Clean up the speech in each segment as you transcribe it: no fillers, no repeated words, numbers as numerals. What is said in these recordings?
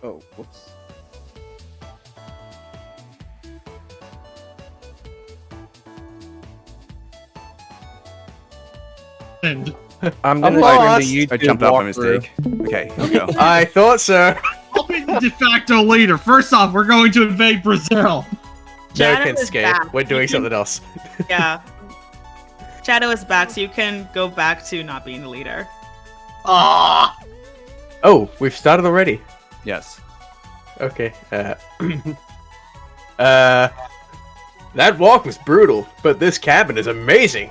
Oh, whoops. I'm gonna lost. stream the YouTube I jumped out by walkthrough. mistake. Okay, here we go. I thought so. I'll be the de facto leader. First off, we're going to invade Brazil. No, Shadow is Kinsuke. back. We're doing You can- something else. Yeah. Shadow is back, so you can go back to not being the leader. Ah, Oh, we've started already. Yes. Okay. That walk was brutal, but this cabin is amazing.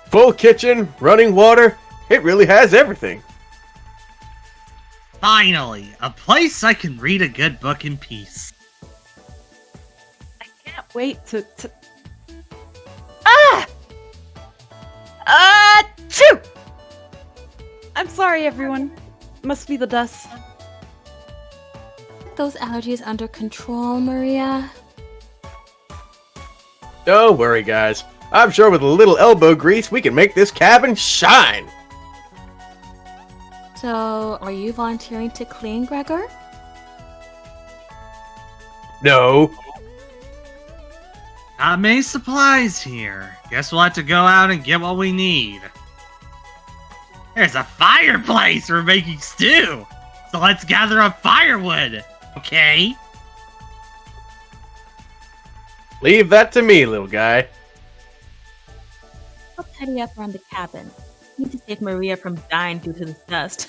Full kitchen, running water. It really has everything. finally, a place I can read a good book in peace. I can't wait to... Ah! Achoo! I'm sorry, everyone. Must be the dust. Those allergies under control, Maria. Don't worry, guys. I'm sure with a little elbow grease, we can make this cabin shine. So, are you volunteering to clean, Gregor? No. Not many supplies here. Guess we'll have to go out and get what we need. There's a fireplace for making stew. So let's gather up firewood. Okay? Leave that to me, little guy. I'll tidy up around the cabin. Need to save Maria from dying due to this dust.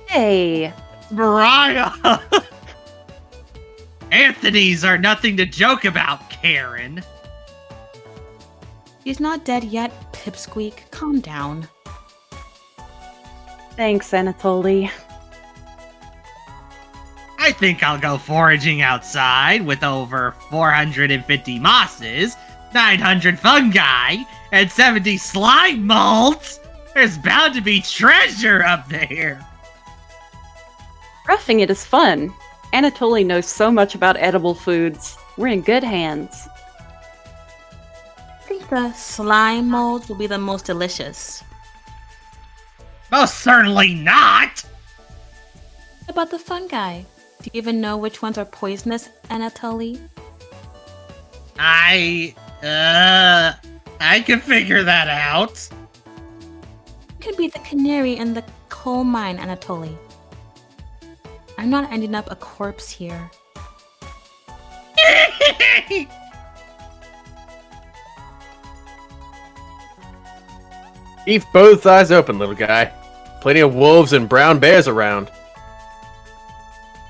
Hey! Mariah! Anthony's are nothing to joke about, Karin. She's not dead yet, Pipsqueak. Calm down. Thanks, Anatoly. I think I'll go foraging outside with over 450 mosses, 900 fungi, and 70 slime molds. There's bound to be treasure up there. Roughing it is fun. Anatoly knows so much about edible foods. We're in good hands. I think the slime molds will be the most delicious. Most certainly not. What about the fungi? Do you even know which ones are poisonous, Anatoly? I can figure that out. It could be the canary in the coal mine, Anatoly. I'm not ending up a corpse here. Keep both eyes open, little guy. Plenty of wolves and brown bears around.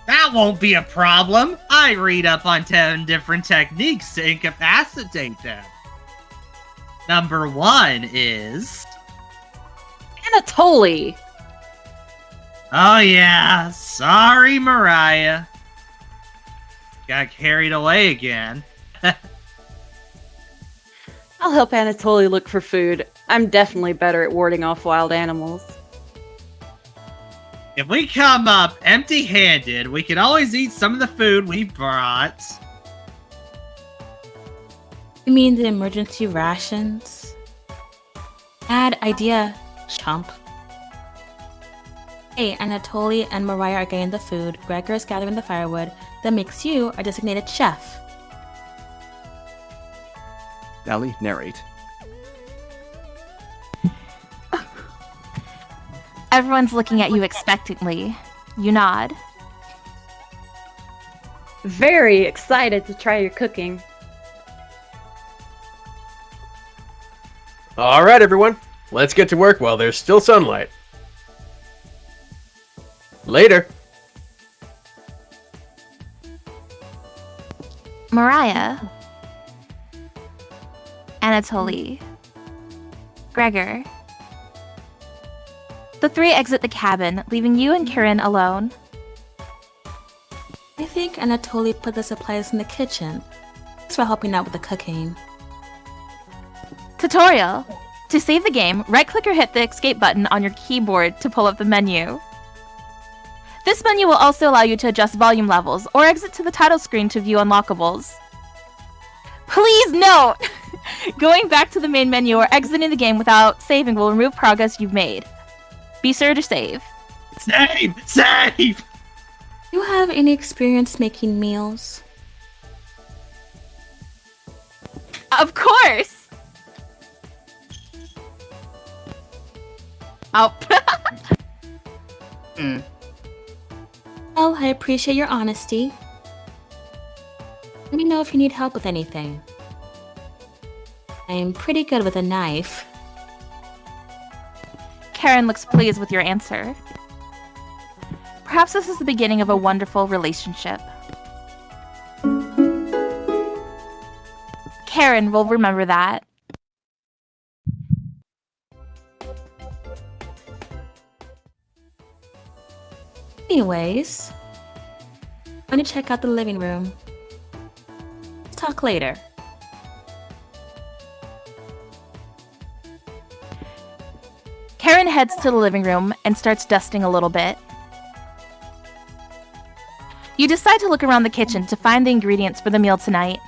That won't be a problem. I read up on 10 different techniques to incapacitate them. Number 1 is... Anatoly! Oh yeah, sorry Mariah. Got carried away again. I'll help Anatoly look for food. I'm definitely better at warding off wild animals. If we come up empty-handed, we can always eat some of the food we brought. You mean the emergency rations? Bad idea, chump. Hey, Anatoly and Mariah are getting the food, Gregor is gathering the firewood, that makes you our designated chef. Allie, narrate. Everyone's looking at you expectantly. You nod. Very excited to try your cooking. Alright, everyone. Let's get to work while there's still sunlight. Later. Mariah. Anatoly. Gregor. The three exit the cabin, leaving you and Karin alone. I think Anatoly put the supplies in the kitchen. Thanks for helping out with the cooking. Tutorial. To save the game, right-click or hit the escape button on your keyboard to pull up the menu. This menu will also allow you to adjust volume levels, or exit to the title screen to view unlockables. Please note! Going back to the main menu or exiting the game without saving will remove progress you've made. Be sure to save. Save! Save! Do you have any experience making meals? Of course! Oh. Well, I appreciate your honesty. Let me know if you need help with anything. I'm pretty good with a knife. Karin looks pleased with your answer. Perhaps this is the beginning of a wonderful relationship. Karin will remember that. Anyways, I'm gonna check out the living room. Talk later. Karin heads to the living room and starts dusting a little bit. You decide to look around the kitchen to find the ingredients for the meal tonight.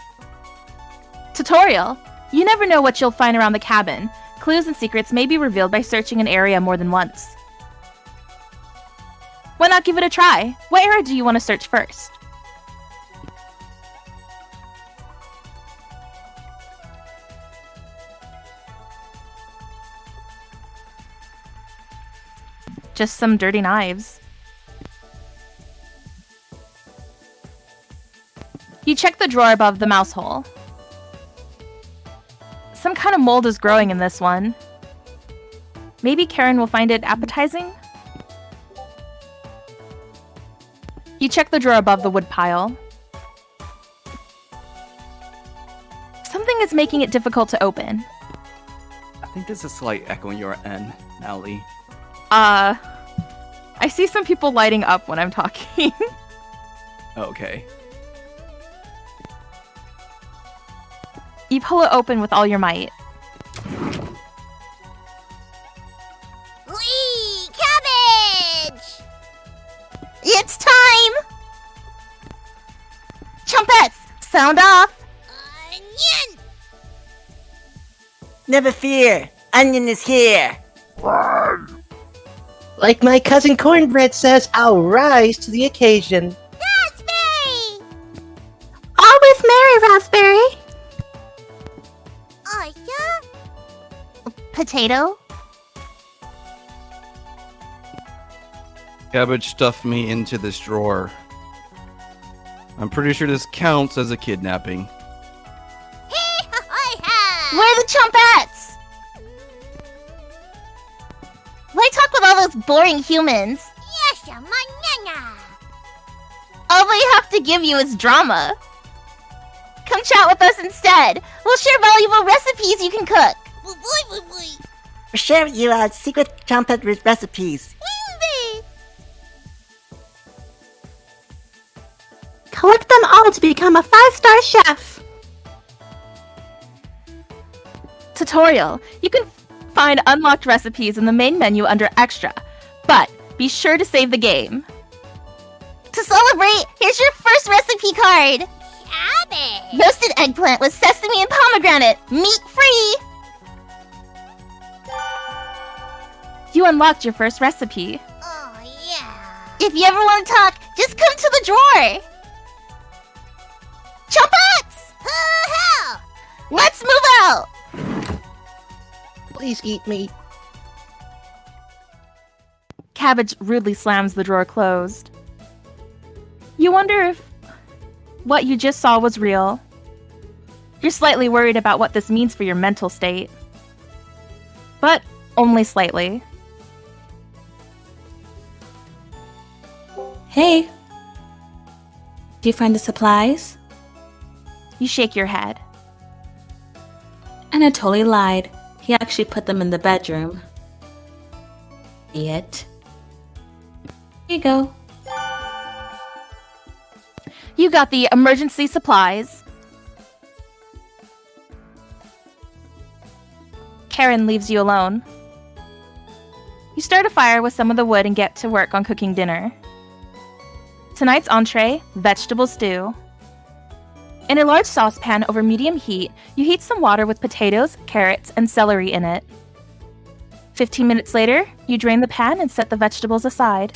Tutorial! You never know what you'll find around the cabin. Clues and secrets may be revealed by searching an area more than once. Why not give it a try? What area do you want to search first? Just some dirty knives. You check the drawer above the mouse hole. Some kind of mold is growing in this one. Maybe Karin will find it appetizing? You check the drawer above the wood pile. Something is making it difficult to open. I think there's a slight echo in your end, Allie. I see some people lighting up when I'm talking. Okay. You pull it open with all your might. Whee! Cabbage! It's time! Trumpets! Sound off! Onion! Never fear, Onion is here. Like my cousin Cornbread says, I'll rise to the occasion. Raspberry! Always merry, Raspberry! Oh, yeah? Potato? Cabbage stuffed me into this drawer. I'm pretty sure this counts as a kidnapping. Where are the Trumpets? Why talk with all those boring humans? Yes, manana. All we have to give you is drama. Come chat with us instead. We'll share valuable recipes you can cook. We'll share with you our secret trumpet recipes. Collect them all to become a 5-star chef! Tutorial. You can find unlocked recipes in the main menu under Extra, but be sure to save the game. To celebrate, here's your first recipe card. Cabbage! Roasted eggplant with sesame and pomegranate, meat-free! You unlocked your first recipe. Oh, yeah. If you ever want to talk, just come to the drawer. Trumpets! Hell! Let's move out! Please eat me. Cabbage rudely slams the drawer closed. You wonder if what you just saw was real. You're slightly worried about what this means for your mental state. But only slightly. Hey! Do you find the supplies? You shake your head. Anatoly lied. He actually put them in the bedroom. Idiot. Here you go. You got the emergency supplies. Karin leaves you alone. You start a fire with some of the wood and get to work on cooking dinner. Tonight's entree, vegetable stew. In a large saucepan over medium heat, you heat some water with potatoes, carrots, and celery in it. 15 minutes later, you drain the pan and set the vegetables aside.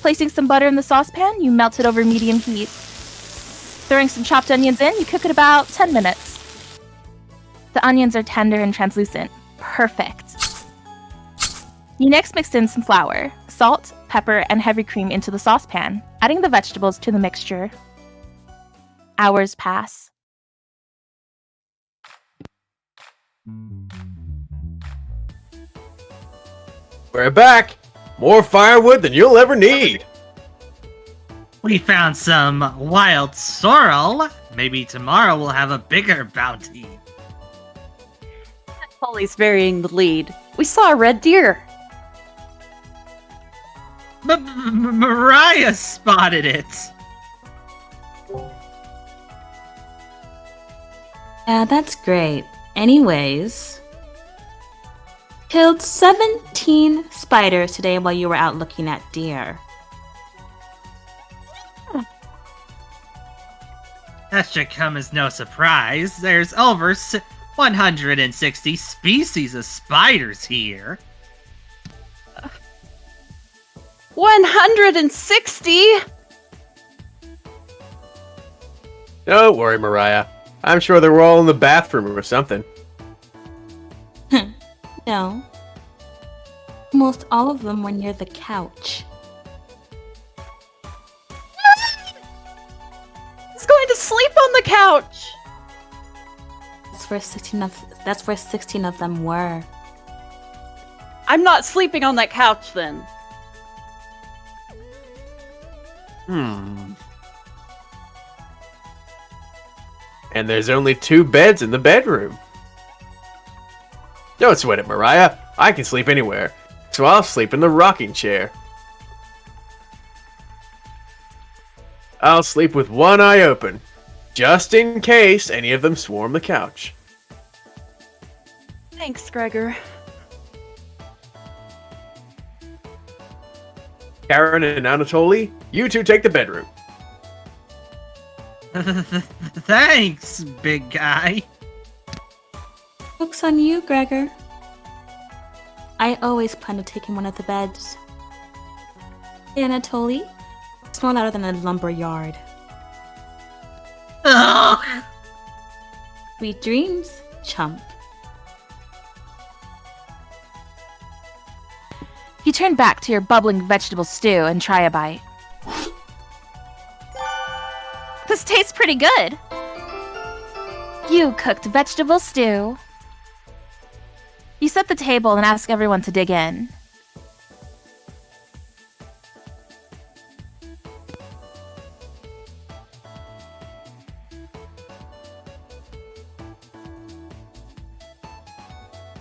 Placing some butter in the saucepan, you melt it over medium heat. Throwing some chopped onions in, you cook it about 10 minutes. The onions are tender and translucent. Perfect. You next mix in some flour, salt, pepper, and heavy cream into the saucepan, adding the vegetables to the mixture. Hours pass. We're back! More firewood than you'll ever need! We found some wild sorrel. Maybe tomorrow we'll have a bigger bounty. Polly's burying the lead. We saw a red deer. Mariah spotted it. Yeah, that's great. Anyways, killed 17 spiders today while you were out looking at deer. That should come as no surprise. There's over 160 species of spiders here. 160? Don't worry, Mariah. I'm sure they were all in the bathroom or something. No. Almost all of them were near the couch. He's going to sleep on the couch! That's where 16 of them were. I'm not sleeping on that couch then. And there's only 2 beds in the bedroom. Don't sweat it, Mariah. I can sleep anywhere, so I'll sleep in the rocking chair. I'll sleep with one eye open, just in case any of them swarm the couch. Thanks, Gregor. Karin and Anatoly, you two take the bedroom. Thanks, big guy. Joke's on you, Gregor. I always plan to take in one of the beds. Hey, Anatoly, it's no louder than a lumber yard. Ugh. Sweet dreams, chump. You turn back to your bubbling vegetable stew and try a bite. This tastes pretty good. You cooked vegetable stew. You set the table and ask everyone to dig in.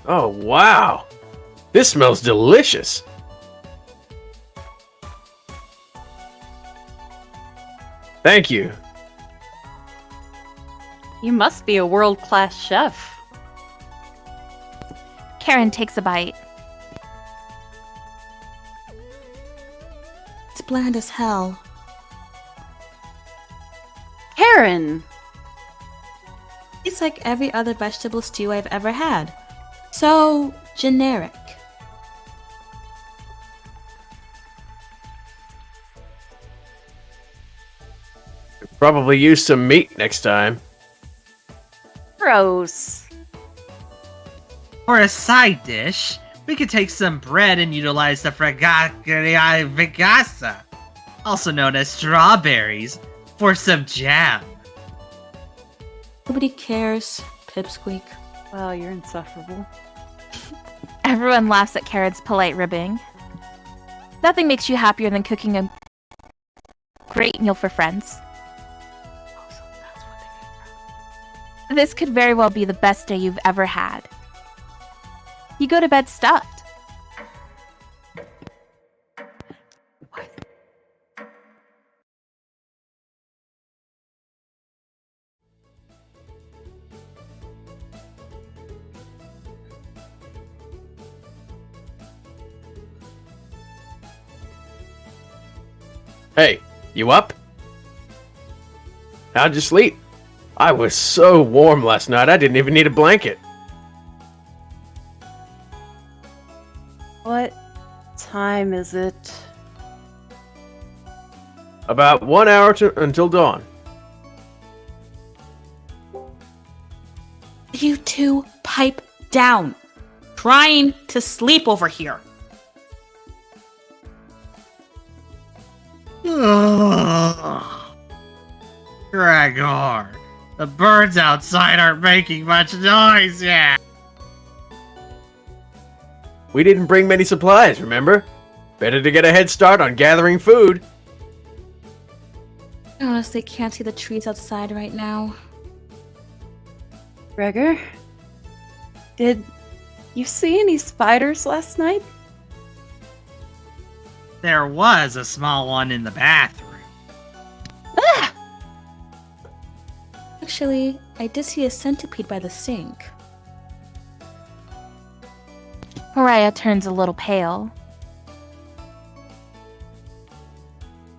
Oh, wow! This smells delicious! Thank you. You must be a world-class chef. Karin takes a bite. It's bland as hell. Karin! It's like every other vegetable stew I've ever had. So generic. Probably use some meat next time. Gross. For a side dish, we could take some bread and utilize the Fragaria Vigasa, also known as strawberries, for some jam. Nobody cares, Pipsqueak. Wow, you're insufferable. Everyone laughs at Karin's polite ribbing. Nothing makes you happier than cooking a great meal for friends. This could very well be the best day you've ever had. You go to bed stuffed. Hey, you up? How'd you sleep? I was so warm last night, I didn't even need a blanket. What time is it? About 1 hour until dawn. You two pipe down. Trying to sleep over here. Gregor, the birds outside aren't making much noise yet. We didn't bring many supplies, remember? Better to get a head start on gathering food. I honestly can't see the trees outside right now. Gregor? Did you see any spiders last night? There was a small one in the bathroom. Ah! Actually, I did see a centipede by the sink. Mariah turns a little pale.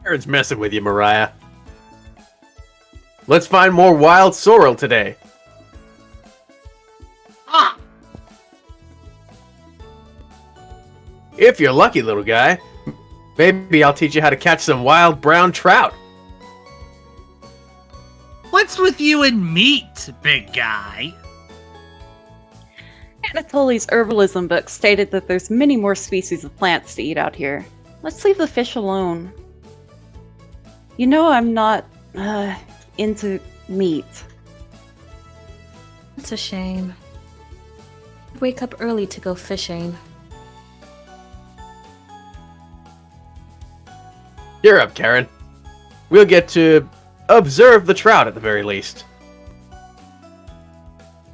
Karen's messing with you, Mariah. Let's find more wild sorrel today. Ah! If you're lucky, little guy, maybe I'll teach you how to catch some wild brown trout. What's with you and meat, big guy? Anatoly's herbalism book stated that there's many more species of plants to eat out here. Let's leave the fish alone. You know I'm not, into meat. It's a shame. I'd wake up early to go fishing. You're up, Karin. We'll get to observe the trout at the very least.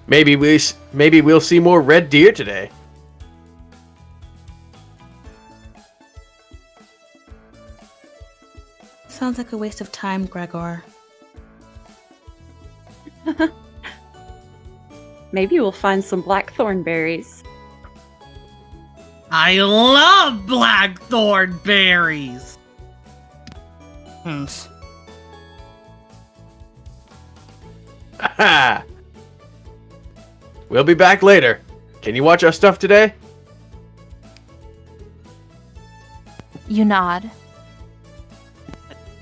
Maybe we'll see more red deer today. Sounds like a waste of time, Gregor. Maybe we'll find some blackthorn berries. I love blackthorn berries. Aha! We'll be back later. Can you watch our stuff today? You nod.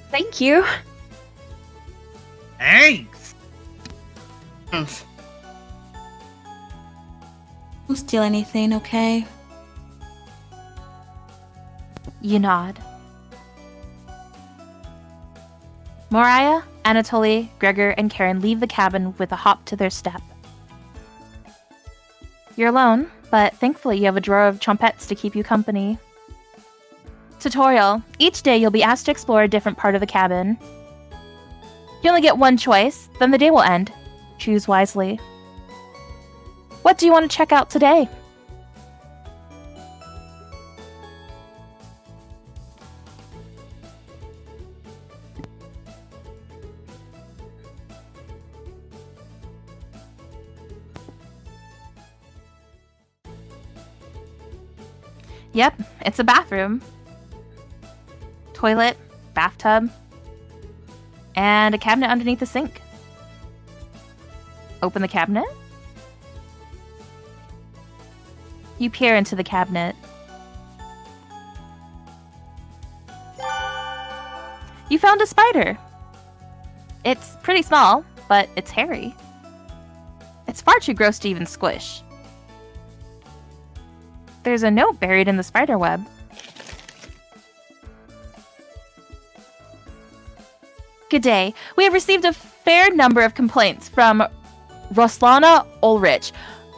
Thank you. Thanks. Don't steal anything, okay? You nod. Mariah, Anatoly, Gregor, and Karin leave the cabin with a hop to their step. You're alone, but thankfully you have a drawer of trumpets to keep you company. Tutorial. Each day you'll be asked to explore a different part of the cabin. You only get one choice, then the day will end. Choose wisely. What do you want to check out today? Yep, it's a bathroom. Toilet, bathtub, and a cabinet underneath the sink. Open the cabinet. You peer into the cabinet. You found a spider. It's pretty small, but it's hairy. It's far too gross to even squish. There's a note buried in the spider web. Good day. We have received a fair number of complaints from Ruslana Ulrich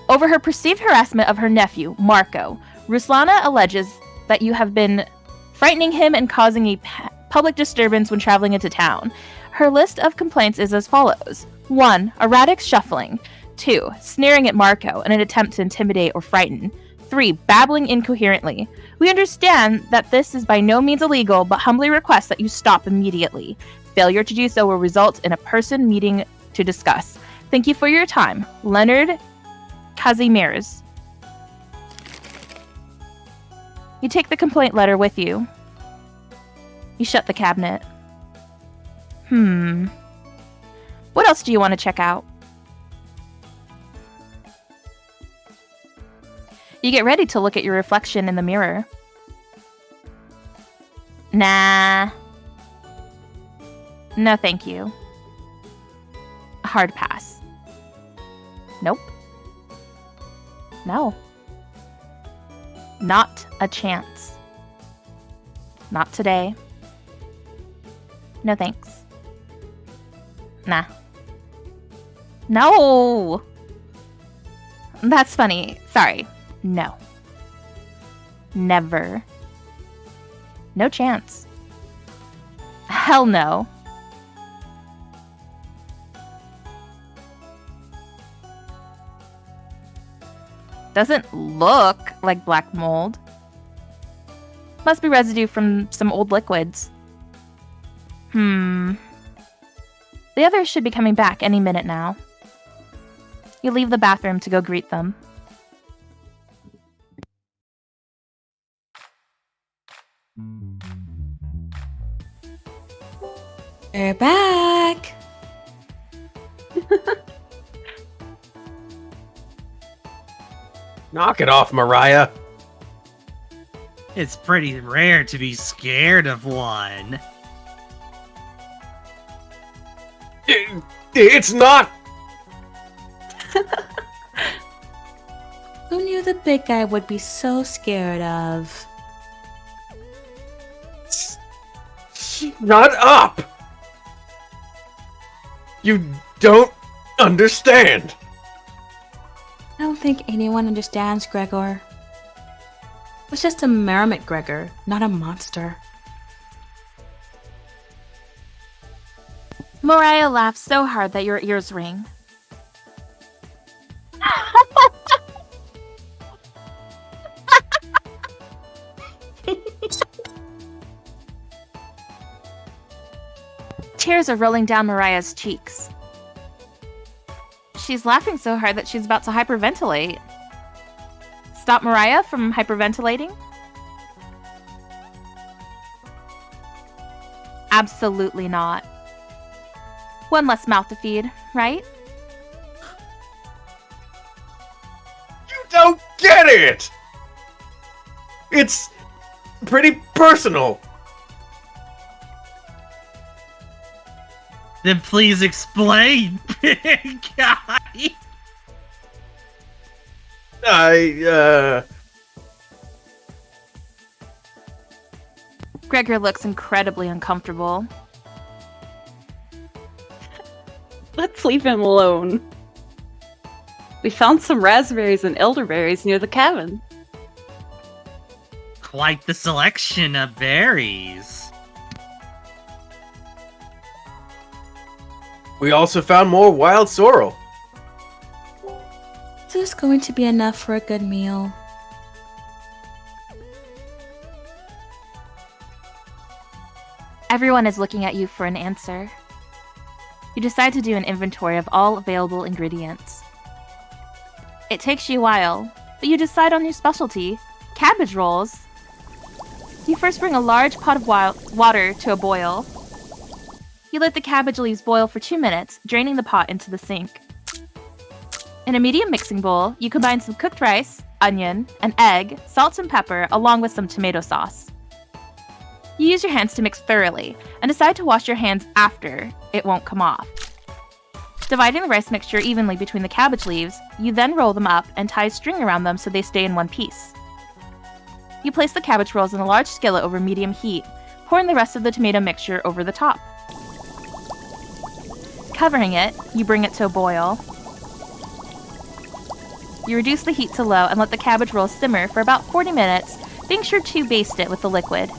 over her perceived harassment of her nephew, Marco. Ruslana alleges that you have been frightening him and causing a public disturbance when traveling into town. Her list of complaints is as follows. 1. Erratic shuffling. 2. Sneering at Marco in an attempt to intimidate or frighten. 3. Babbling incoherently. We understand that this is by no means illegal, but humbly request that you stop immediately. Failure to do so will result in a person meeting to discuss. Thank you for your time. Leonard Kazimierz. You take the complaint letter with you. You shut the cabinet. What else do you want to check out? You get ready to look at your reflection in the mirror. Nah. No, thank you. Hard pass. Nope. No. Not a chance. Not today. No thanks. Nah. No! That's funny. Sorry. No. Never. No chance. Hell no. Doesn't look like black mold. Must be residue from some old liquids. The others should be coming back any minute now. You leave the bathroom to go greet them. We're back! Knock it off, Mariah. It's pretty rare to be scared of one. It's not. Who knew the big guy would be so scared of? Shut up! You don't understand. I don't think anyone understands Gregor. It was just a mermaid, Gregor, not a monster. Mariah laughs so hard that your ears ring. Tears are rolling down Mariah's cheeks. She's laughing so hard that she's about to hyperventilate. Stop Mariah from hyperventilating? Absolutely not. One less mouth to feed, right? You don't get it! It's pretty personal. Then please explain, big guy. Gregor looks incredibly uncomfortable. Let's leave him alone. We found some raspberries and elderberries near the cabin. Quite the selection of berries. We also found more wild sorrel. Is this going to be enough for a good meal? Everyone is looking at you for an answer. You decide to do an inventory of all available ingredients. It takes you a while, but you decide on your specialty, cabbage rolls. You first bring a large pot of water to a boil. You let the cabbage leaves boil for 2 minutes, draining the pot into the sink. In a medium mixing bowl, you combine some cooked rice, onion, an egg, salt and pepper, along with some tomato sauce. You use your hands to mix thoroughly, and decide to wash your hands after it won't come off. Dividing the rice mixture evenly between the cabbage leaves, you then roll them up and tie string around them so they stay in one piece. You place the cabbage rolls in a large skillet over medium heat, pouring the rest of the tomato mixture over the top. Covering it, you bring it to a boil. You reduce the heat to low and let the cabbage rolls simmer for about 40 minutes, being sure to baste it with the liquid.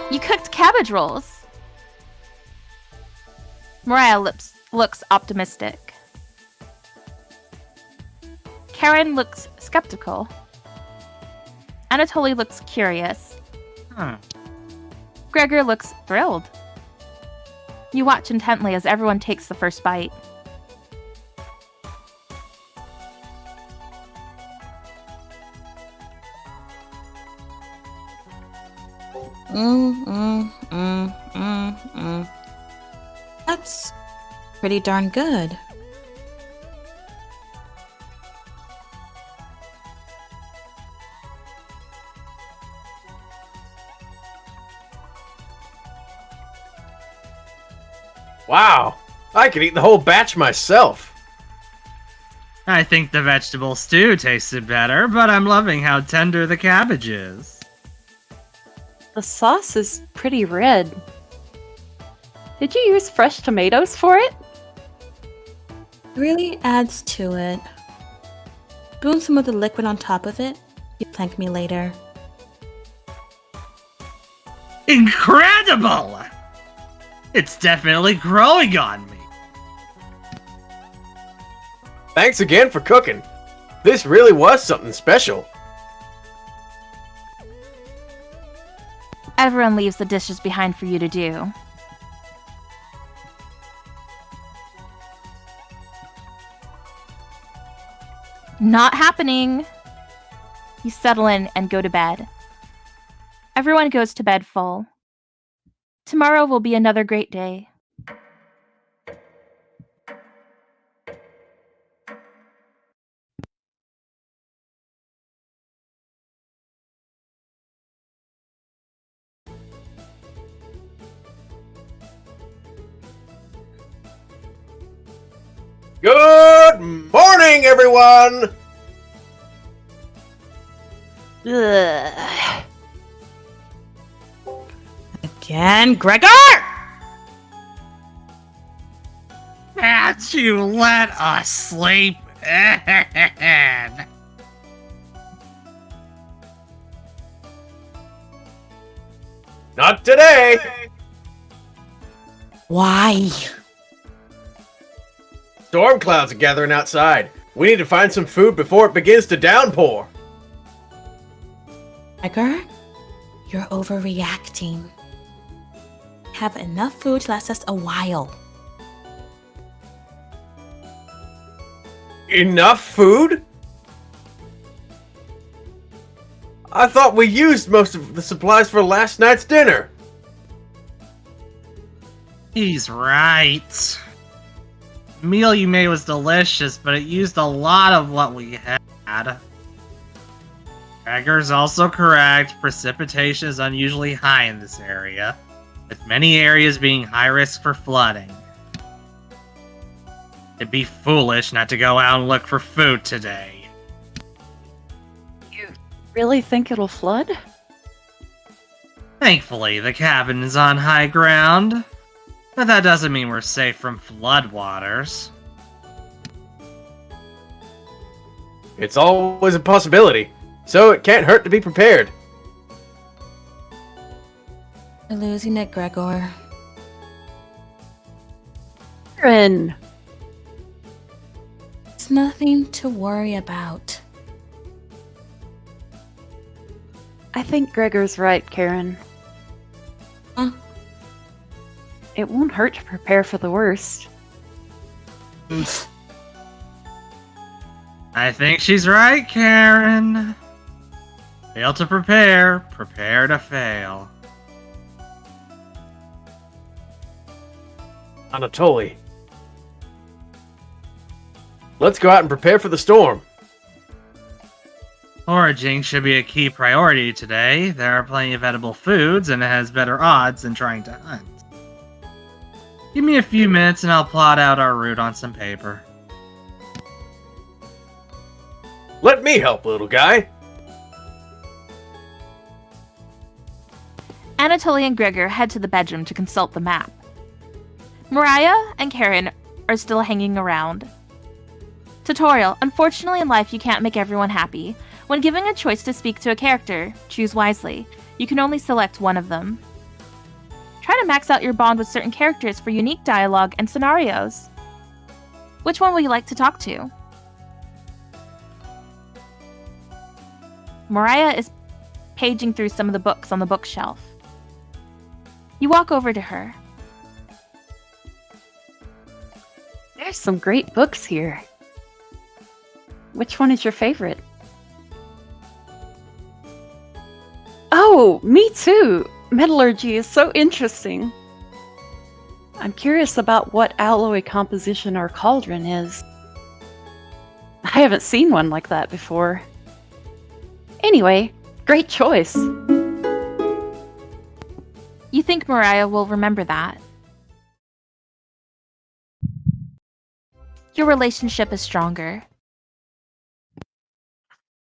You cooked cabbage rolls! Mariah looks optimistic. Karin looks skeptical. Anatoly looks curious. Gregor looks thrilled. You watch intently as everyone takes the first bite. That's pretty darn good. Wow, I could eat the whole batch myself. I think the vegetable stew tasted better, but I'm loving how tender the cabbage is. The sauce is pretty red. Did you use fresh tomatoes for it? It really adds to it. Spoon some of the liquid on top of it. You thank me later. Incredible! It's definitely growing on me. Thanks again for cooking. This really was something special. Everyone leaves the dishes behind for you to do. Not happening! You settle in and go to bed. Everyone goes to bed full. Tomorrow will be another great day. Good morning, everyone! Ugh. Again, Gregor! Can't you let us sleep in? Not today! Why? Storm clouds are gathering outside. We need to find some food before it begins to downpour. Gregor, you're overreacting. Have enough food to last us a while. Enough food? I thought we used most of the supplies for last night's dinner. He's right. The meal you made was delicious, but it used a lot of what we had. Gregor's also correct. Precipitation is unusually high in this area, with many areas being high risk for flooding. It'd be foolish not to go out and look for food today. You really think it'll flood? Thankfully, the cabin is on high ground, but that doesn't mean we're safe from floodwaters. It's always a possibility, so it can't hurt to be prepared. We're losing it, Gregor. Karin! It's nothing to worry about. I think Gregor's right, Karin. Huh? It won't hurt to prepare for the worst. I think she's right, Karin. Fail to prepare, prepare to fail. Anatoly. Let's go out and prepare for the storm. Foraging should be a key priority today. There are plenty of edible foods, and it has better odds than trying to hunt. Give me a few minutes and I'll plot out our route on some paper. Let me help, little guy. Anatoly and Gregor head to the bedroom to consult the map. Mariah and Karin are still hanging around. Tutorial. Unfortunately in life you can't make everyone happy. When giving a choice to speak to a character, choose wisely. You can only select one of them. Try to max out your bond with certain characters for unique dialogue and scenarios. Which one would you like to talk to? Mariah is paging through some of the books on the bookshelf. You walk over to her. There's some great books here. Which one is your favorite? Oh, me too! Metallurgy is so interesting. I'm curious about what alloy composition our cauldron is. I haven't seen one like that before. Anyway, great choice. You think Mariah will remember that. your relationship is stronger.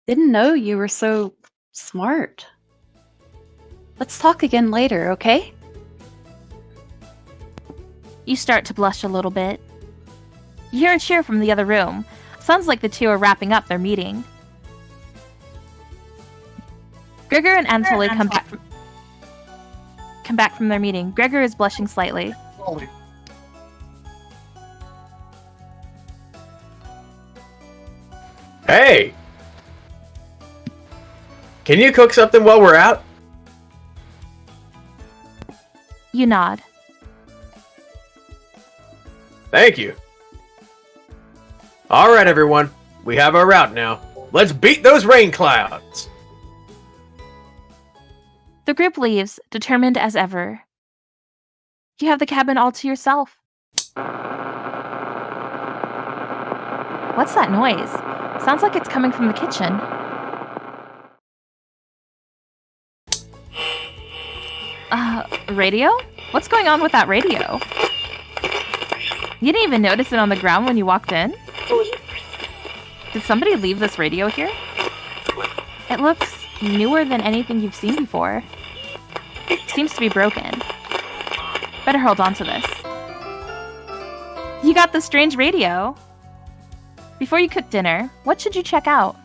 Didn't know you were so smart. Let's talk again later, okay? You start to blush a little bit. You hear a cheer from the other room. Sounds like the two are wrapping up their meeting. Gregor and Anatoly come back from their meeting. Gregor is blushing slightly. Hey! Can you cook something while we're out? You nod. Thank you. Alright, everyone. We have our route now. Let's beat those rain clouds! The group leaves, determined as ever. You have the cabin all to yourself. What's that noise? Sounds like it's coming from the kitchen. Radio? What's going on with that radio? You didn't even notice it on the ground when you walked in? Did somebody leave this radio here? It looks newer than anything you've seen before. Seems to be broken. Better hold on to this. You got the strange radio. Before you cook dinner, what should you check out?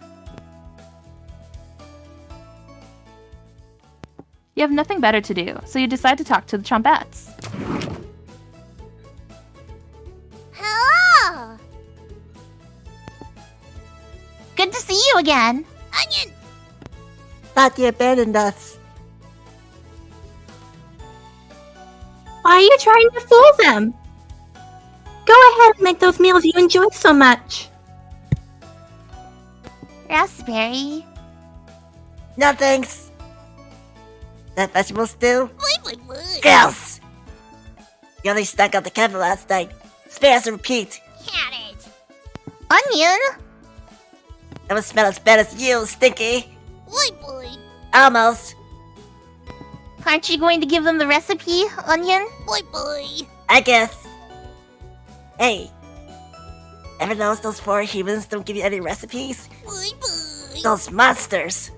You have nothing better to do, so you decide to talk to the trompettes. Hello! Good to see you again. Onion! Thought you abandoned us. Why are you trying to fool them? Go ahead and make those meals you enjoy so much. Raspberry. No thanks. That vegetable stew? Gross! Gross! You only stunk out the cabin last night. Spare us a repeat. Cabbage. Onion? That would smell as bad as you, Stinky. Boy. Almost. Aren't you going to give them the recipe, Onion? Boy. I guess. Hey. Ever notice those 4 humans don't give you any recipes? Boy. Those monsters.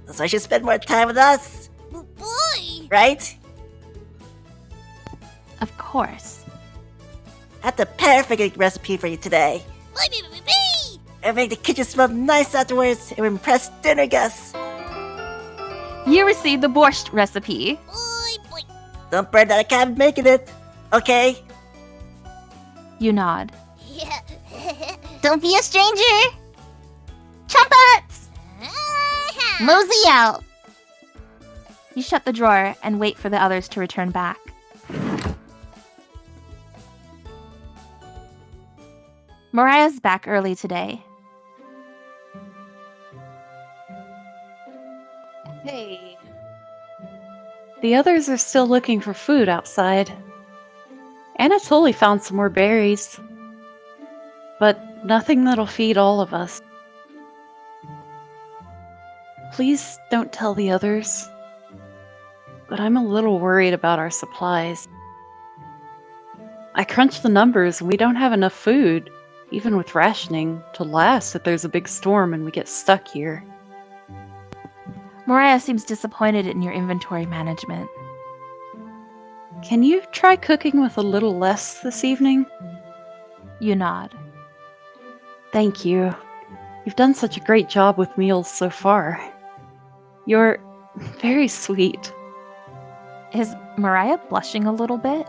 That's why you should spend more time with us. Boy. Right? Of course. I have the perfect recipe for you today. It'll make the kitchen smell nice afterwards and will impress dinner guests. You received the borscht recipe. Boy. Don't burn out a cabin making it, okay? You nod. Yeah. Don't be a stranger. Trumpets! Mosey out. You shut the drawer and wait for the others to return back. Mariah's back early today. Hey. The others are still looking for food outside. Anatoly found some more berries. But nothing that'll feed all of us. Please don't tell the others. But I'm a little worried about our supplies. I crunched the numbers and we don't have enough food, even with rationing, to last if there's a big storm and we get stuck here. Mariah seems disappointed in your inventory management. Can you try cooking with a little less this evening? You nod. Thank you. You've done such a great job with meals so far. You're very sweet. Is Mariah blushing a little bit?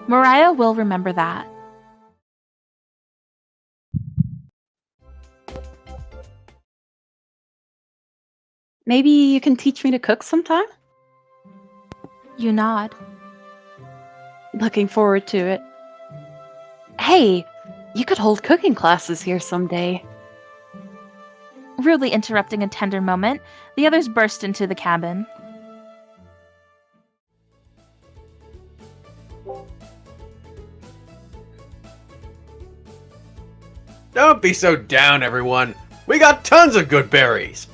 Mariah will remember that. Maybe you can teach me to cook sometime? You nod. Looking forward to it. Hey, you could hold cooking classes here someday. Rudely interrupting a tender moment, the others burst into the cabin. Don't be so down, everyone. We got tons of good berries.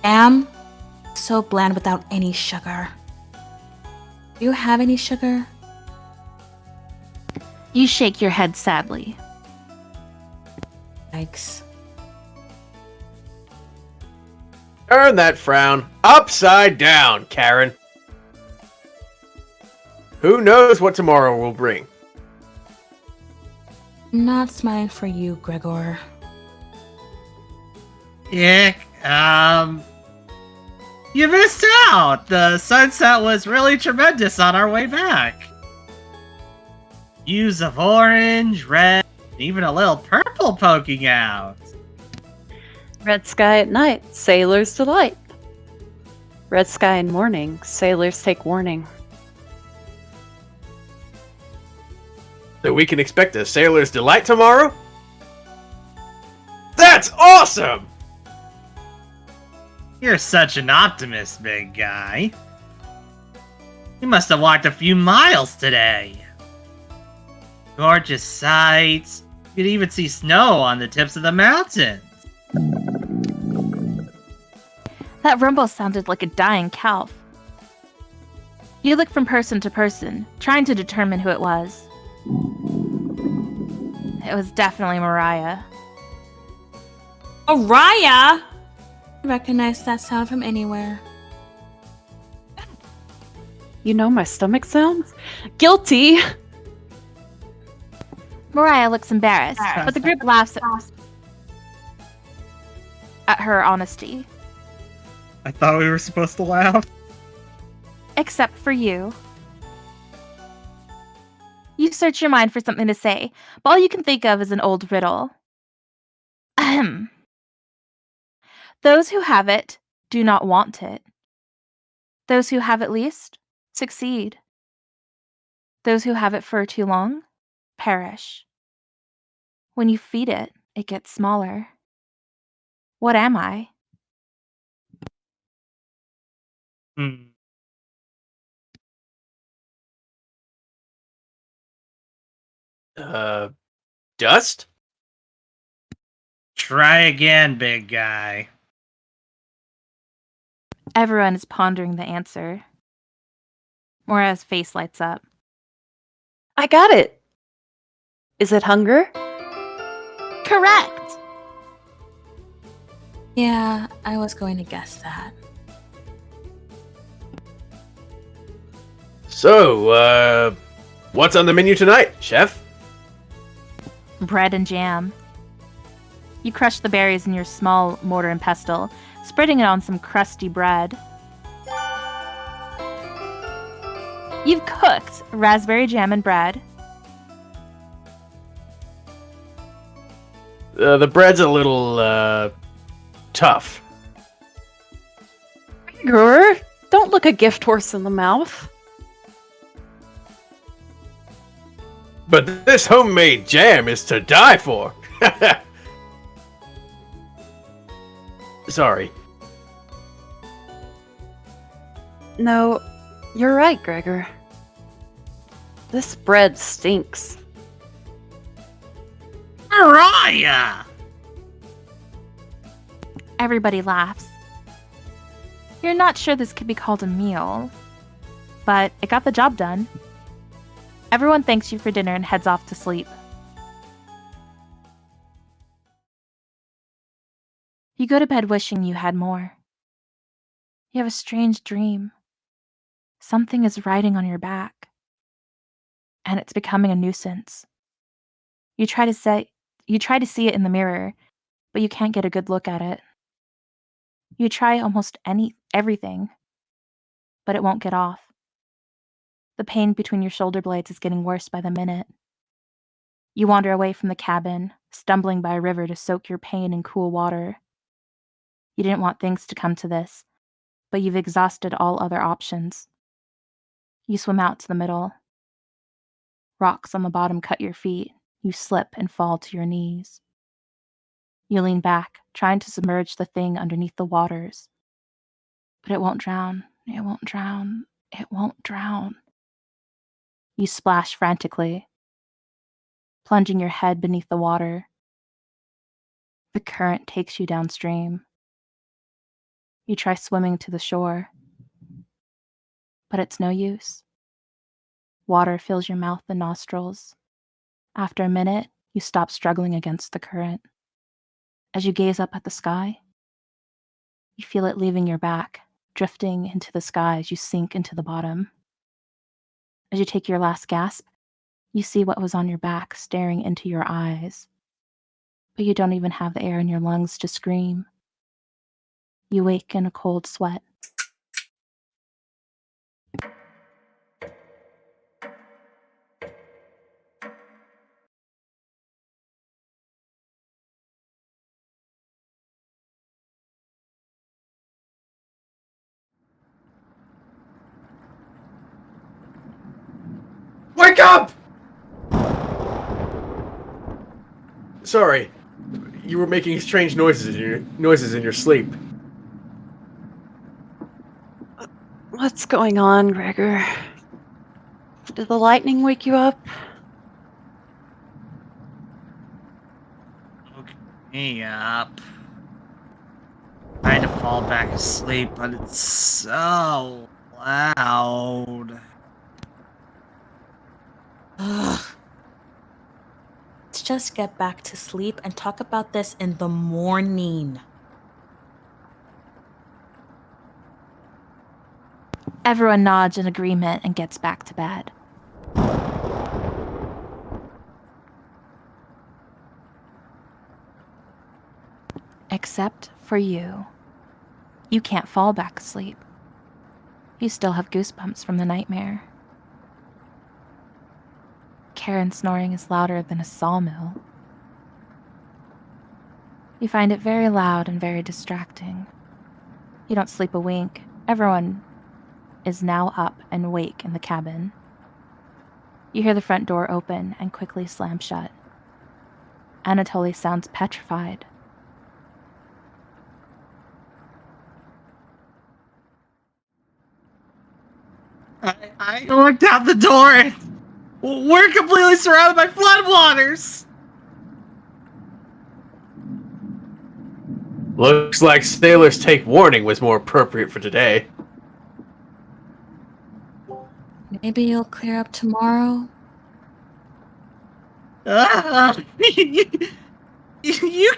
Jam, so bland without any sugar. Do you have any sugar? You shake your head sadly. Yikes. Turn that frown upside down, Karin. Who knows what tomorrow will bring? Not smiling for you, Gregor. Ick, you missed out! The sunset was really tremendous on our way back. Hues of orange, red, even a little purple poking out. Red sky at night, sailors delight. Red sky in morning, sailors take warning. So we can expect a sailor's delight tomorrow? That's awesome! You're such an optimist, big guy. You must have walked a few miles today. Gorgeous sights. You could even see snow on the tips of the mountains. That rumble sounded like a dying calf. You look from person to person, trying to determine who it was. It was definitely Mariah. Mariah! I recognize that sound from anywhere. You know my stomach sounds? Guilty! Mariah looks embarrassed, but the group laughs at her honesty. I thought we were supposed to laugh. Except for you. You search your mind for something to say, but all you can think of is an old riddle. Ahem. Those who have it do not want it. Those who have it least succeed. Those who have it for too long perish. When you feed it, it gets smaller. What am I? Dust? Try again, big guy. Everyone is pondering the answer. Mora's face lights up. I got it! Is it hunger? Correct! Yeah, I was going to guess that. So, what's on the menu tonight, chef? Bread and jam. You crush the berries in your small mortar and pestle, spreading it on some crusty bread. You've cooked raspberry jam and bread. The bread's a little, tough. Gregor, don't look a gift horse in the mouth. But this homemade jam is to die for! Sorry. No, you're right, Gregor. This bread stinks. Mariah! Everybody laughs. You're not sure this could be called a meal, but it got the job done. Everyone thanks you for dinner and heads off to sleep. You go to bed wishing you had more. You have a strange dream. Something is riding on your back, and it's becoming a nuisance. You try to see it in the mirror, but you can't get a good look at it. You try almost everything, but it won't get off. The pain between your shoulder blades is getting worse by the minute. You wander away from the cabin, stumbling by a river to soak your pain in cool water. You didn't want things to come to this, but you've exhausted all other options. You swim out to the middle. Rocks on the bottom cut your feet. You slip and fall to your knees. You lean back, trying to submerge the thing underneath the waters. But it won't drown. It won't drown. It won't drown. You splash frantically, plunging your head beneath the water. The current takes you downstream. You try swimming to the shore, but it's no use. Water fills your mouth and nostrils. After a minute, you stop struggling against the current. As you gaze up at the sky, you feel it leaving your back, drifting into the sky as you sink into the bottom. As you take your last gasp, you see what was on your back staring into your eyes. But you don't even have the air in your lungs to scream. You wake in a cold sweat. Wake up! Sorry, you were making strange noises in your sleep. What's going on, Gregor? Did the lightning wake you up? Woke me up. Trying to fall back asleep, but it's so loud. Ugh. Let's just get back to sleep and talk about this in the morning. Everyone nods in agreement and gets back to bed. Except for you. You can't fall back asleep. You still have goosebumps from the nightmare. Karin's snoring is louder than a sawmill. You find it very loud and very distracting. You don't sleep a wink. Everyone is now up and awake in the cabin. You hear the front door open and quickly slam shut. Anatoly sounds petrified. I looked out the door and we're completely surrounded by floodwaters! Looks like Sailors Take Warning was more appropriate for today. Maybe you'll clear up tomorrow? You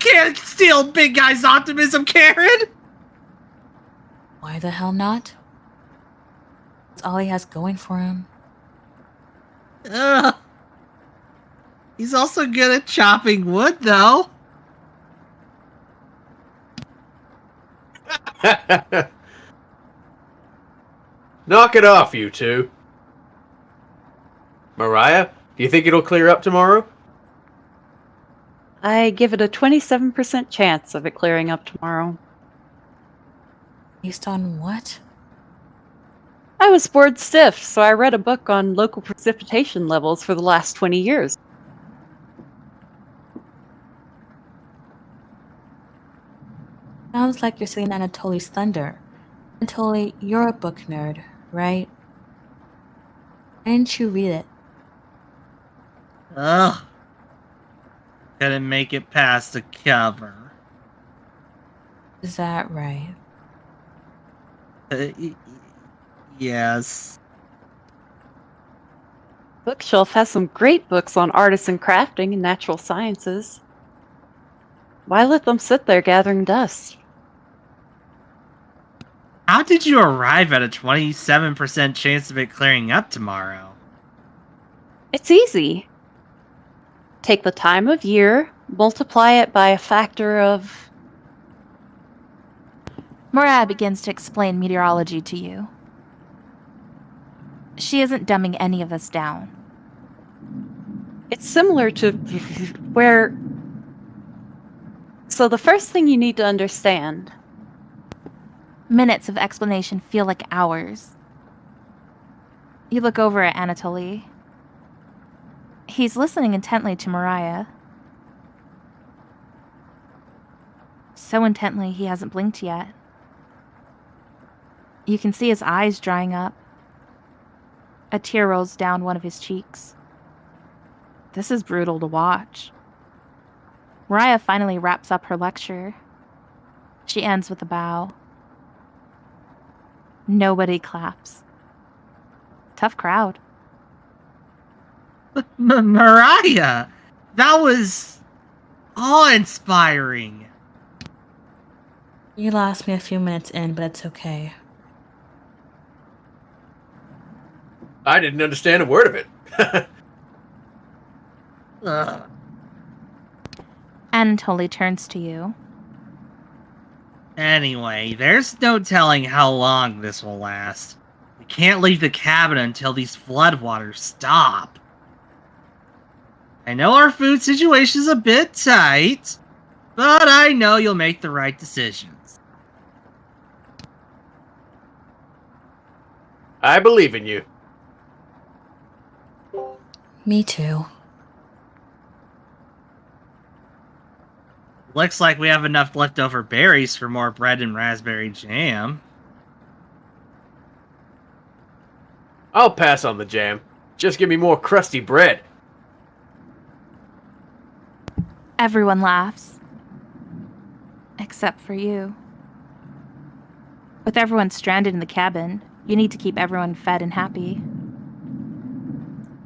can't steal Big Guy's optimism, Karin! Why the hell not? That's all he has going for him. He's also good at chopping wood, though. Knock it off, you two. Mariah, do you think it'll clear up tomorrow? I give it a 27% chance of it clearing up tomorrow. Based on what? I was bored stiff, so I read a book on local precipitation levels for the last 20 years. Sounds like you're seeing Anatoly's thunder. Anatoly, you're a book nerd, right? Why didn't you read it? Ugh. Couldn't make it past the cover. Is that right? Yes. Bookshelf has some great books on artisan crafting and natural sciences. Why let them sit there gathering dust? How did you arrive at a 27% chance of it clearing up tomorrow? It's easy. Take the time of year, multiply it by a factor of... Mariah begins to explain meteorology to you. She isn't dumbing any of this down. It's similar to where... So the first thing you need to understand... Minutes of explanation feel like hours. You look over at Anatoly. He's listening intently to Mariah. So intently he hasn't blinked yet. You can see his eyes drying up. A tear rolls down one of his cheeks. This is brutal to watch. Mariah finally wraps up her lecture. She ends with a bow. Nobody claps. Tough crowd. Mariah! That was awe-inspiring. You lost me a few minutes in, but it's okay. I didn't understand a word of it. Ugh. Anatoly turns to you. Anyway, there's no telling how long this will last. We can't leave the cabin until these floodwaters stop. I know our food situation's a bit tight, but I know you'll make the right decisions. I believe in you. Me too. Looks like we have enough leftover berries for more bread and raspberry jam. I'll pass on the jam. Just give me more crusty bread. Everyone laughs. Except for you. With everyone stranded in the cabin, you need to keep everyone fed and happy.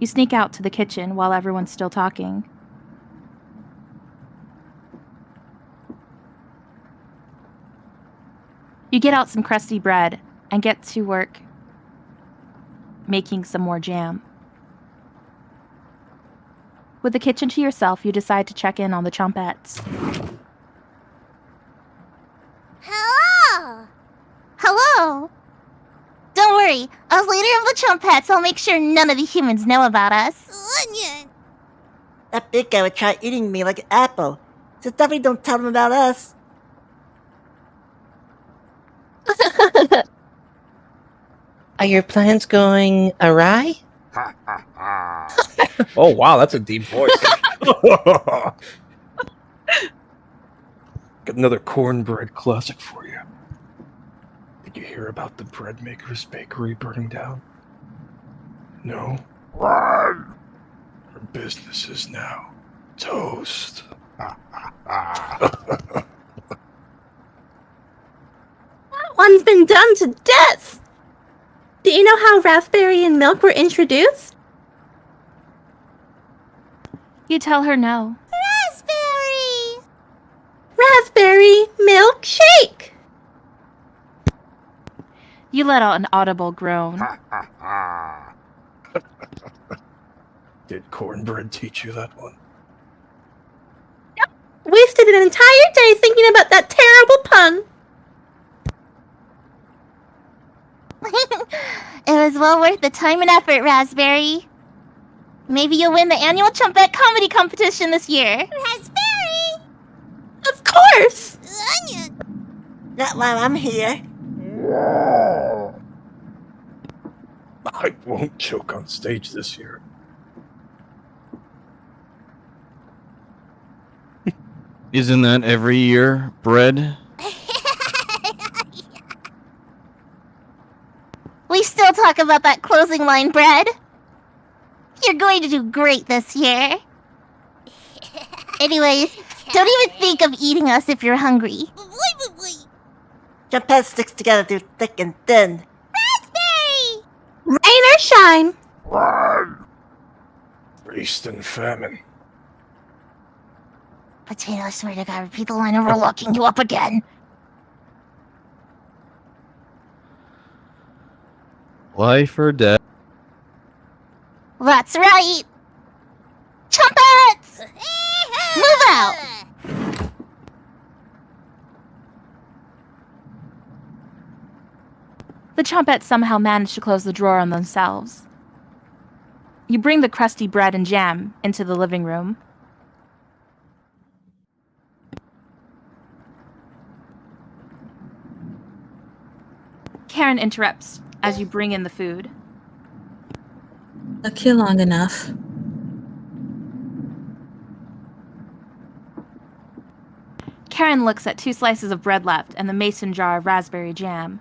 You sneak out to the kitchen while everyone's still talking. You get out some crusty bread and get to work making some more jam. With the kitchen to yourself, you decide to check in on the chompettes. Hello! Hello! Don't worry, as leader of the Chumpets, I'll make sure none of the humans know about us. Onion! That big guy would try eating me like an apple. So definitely don't tell him about us. Are your plans going awry? Oh, wow, that's a deep voice. Got another cornbread classic for you. Did you hear about the bread maker's bakery burning down? No? Run! Our business is now toast. That one's been done to death! Do you know how raspberry and milk were introduced? You tell her no. Raspberry! Raspberry milk shake! You let out an audible groan. Did cornbread teach you that one? Wasted an entire day thinking about that terrible pun! It was well worth the time and effort, Raspberry. Maybe you'll win the annual Chumpet Comedy Competition this year. Raspberry! Of course! Onion! Not while I'm here. I won't choke on stage this year. Isn't that every year, bread? We still talk about that closing line, Bread. You're going to do great this year. Anyways, don't even think of eating us if you're hungry. Chumpet sticks together through thick and thin. Raspberry! Rain or shine! Run! Feast and famine. Potato, I swear to God, repeat the line or we're locking you up again. Life or death? That's right! Chumpets! Move out! The chompettes somehow manage to close the drawer on themselves. You bring the crusty bread and jam into the living room. Karin interrupts as you bring in the food. Took you long enough. Karin looks at 2 slices of bread left and the mason jar of raspberry jam.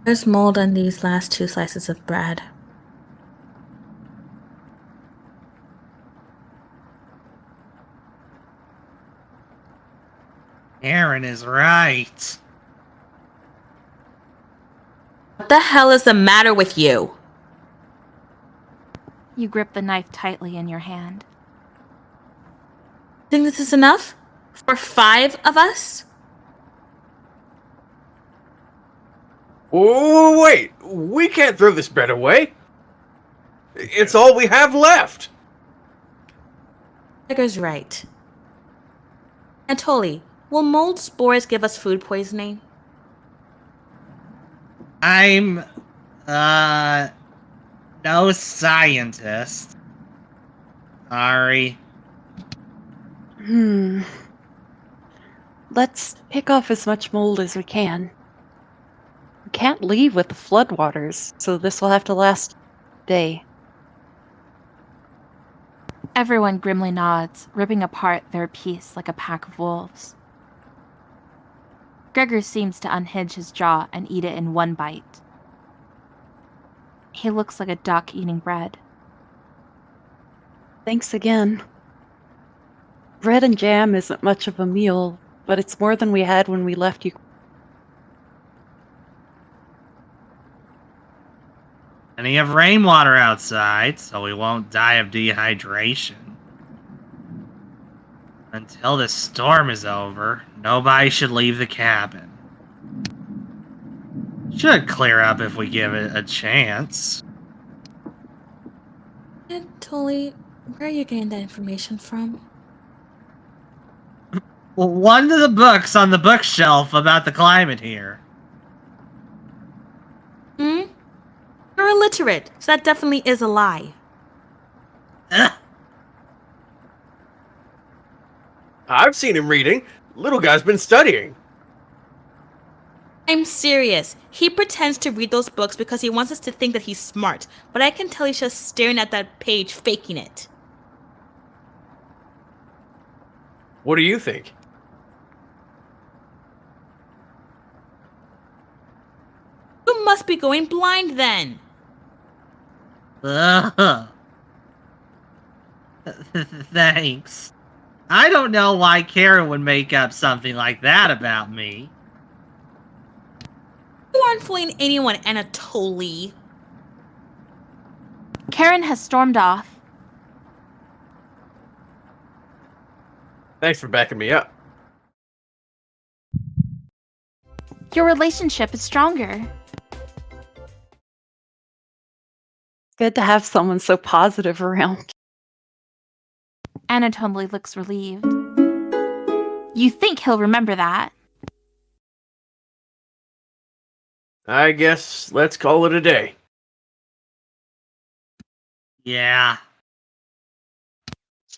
There's mold on these last 2 slices of bread. Aaron is right. the hell is the matter with you? You grip the knife tightly in your hand. Think this is enough? For 5 of us? Oh, wait! We can't throw this bread away! It's all we have left! Gregor's right. Anatoly, will mold spores give us food poisoning? I'm, no scientist. Sorry. Let's pick off as much mold as we can. We can't leave with the floodwaters, so this will have to last a day. Everyone grimly nods, ripping apart their piece like a pack of wolves. Gregor seems to unhinge his jaw and eat it in one bite. He looks like a duck eating bread. Thanks again. Bread and jam isn't much of a meal, but it's more than we had when we left you. Plenty of rainwater outside, so we won't die of dehydration. Until this storm is over, nobody should leave the cabin. Should clear up if we give it a chance. Anatoly, where are you getting that information from? Well, one of the books on the bookshelf about the climate here. You're illiterate, so that definitely is a lie. I've seen him reading. Little guy's been studying. I'm serious. He pretends to read those books because he wants us to think that he's smart, but I can tell he's just staring at that page, faking it. What do you think? You must be going blind then. Thanks. I don't know why Karin would make up something like that about me. You aren't fooling anyone, Anatoly. Karin has stormed off. Thanks for backing me up. Your relationship is stronger. Good to have someone so positive around. Anatoly looks relieved. You think he'll remember that? I guess let's call it a day. Yeah.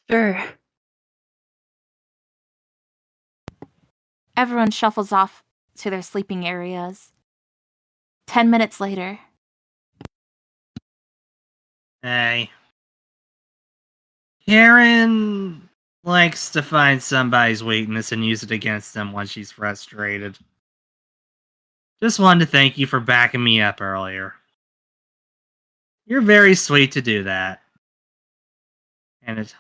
Sure. Everyone shuffles off to their sleeping areas. 10 minutes later. Hey. Karin likes to find somebody's weakness and use it against them when she's frustrated. Just wanted to thank you for backing me up earlier. You're very sweet to do that. And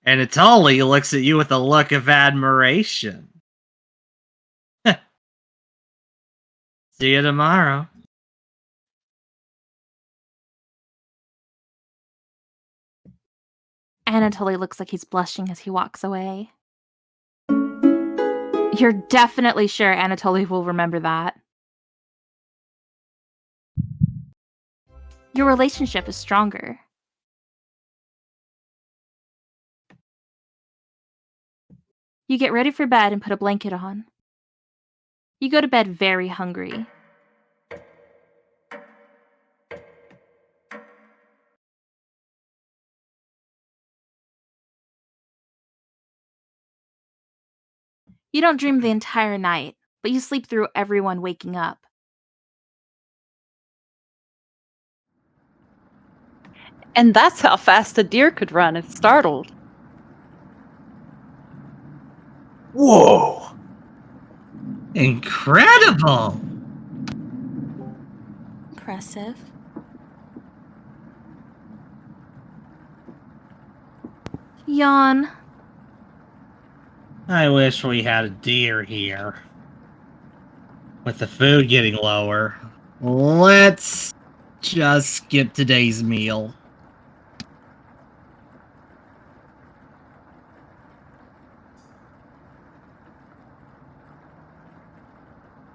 Anatoly looks at you with a look of admiration. See you tomorrow. Anatoly looks like he's blushing as he walks away. You're definitely sure Anatoly will remember that. Your relationship is stronger. You get ready for bed and put a blanket on. You go to bed very hungry. You don't dream the entire night, but you sleep through everyone waking up. And that's how fast a deer could run if startled. Whoa! Incredible! Impressive. Yawn. I wish we had a deer here. With the food getting lower, Let's just skip today's meal.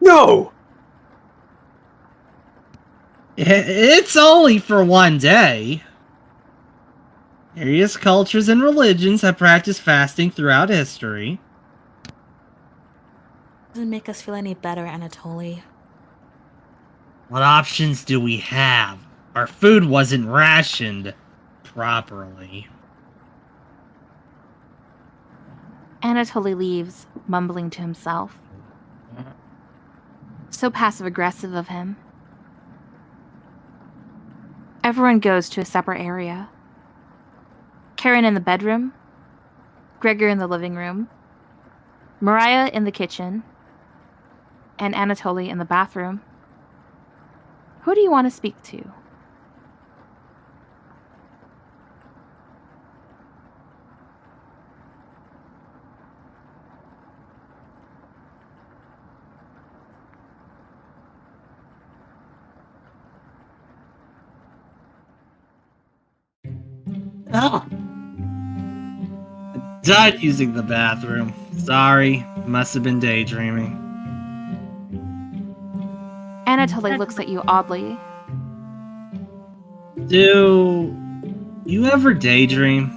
No! It's only for one day. Various cultures and religions have practiced fasting throughout history. Doesn't make us feel any better, Anatoly. What options do we have? Our food wasn't rationed properly. Anatoly leaves, mumbling to himself. So passive-aggressive of him. Everyone goes to a separate area. Karin in the bedroom, Gregor in the living room, Mariah in the kitchen, and Anatoly in the bathroom. Who do you want to speak to? Oh! I died using the bathroom. Sorry, must have been daydreaming. Anatoly looks at you oddly. Do you ever daydream?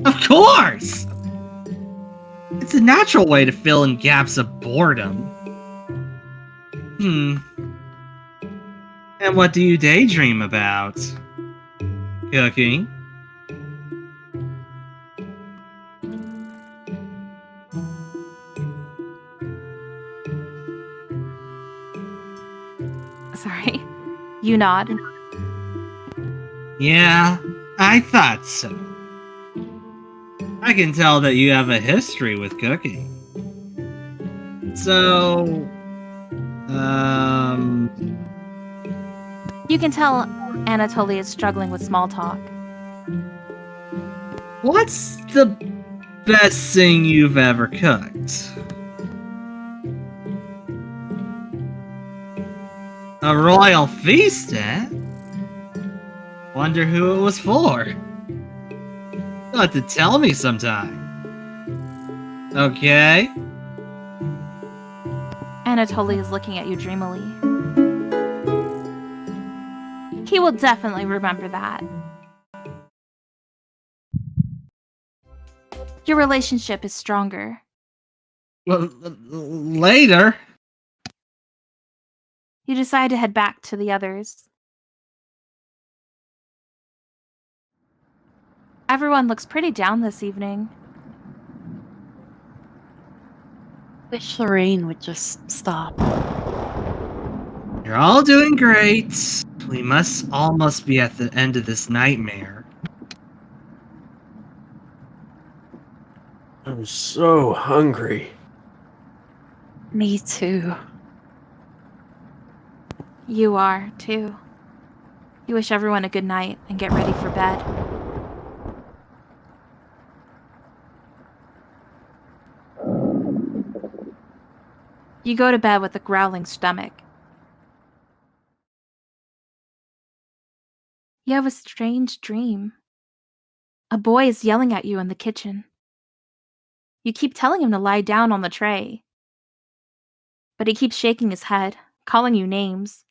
Of course! It's a natural way to fill in gaps of boredom. And what do you daydream about? Cooking? Sorry. You nod. Yeah, I thought so. I can tell that you have a history with cooking. So, You can tell Anatoly is struggling with small talk. what's the best thing you've ever cooked? A royal feast, eh? Wonder who it was for. You'll have to tell me sometime. Okay? Anatoly is looking at you dreamily. He will definitely remember that. Your relationship is stronger. Later? You decide to head back to the others. Everyone looks pretty down this evening. Wish the rain would just stop. You're all doing great. We must almost be at the end of this nightmare. I'm so hungry. Me too. You are, too. You wish everyone a good night and get ready for bed. You go to bed with a growling stomach. You have a strange dream. A boy is yelling at you in the kitchen. You keep telling him to lie down on the tray. But he keeps shaking his head, calling you names.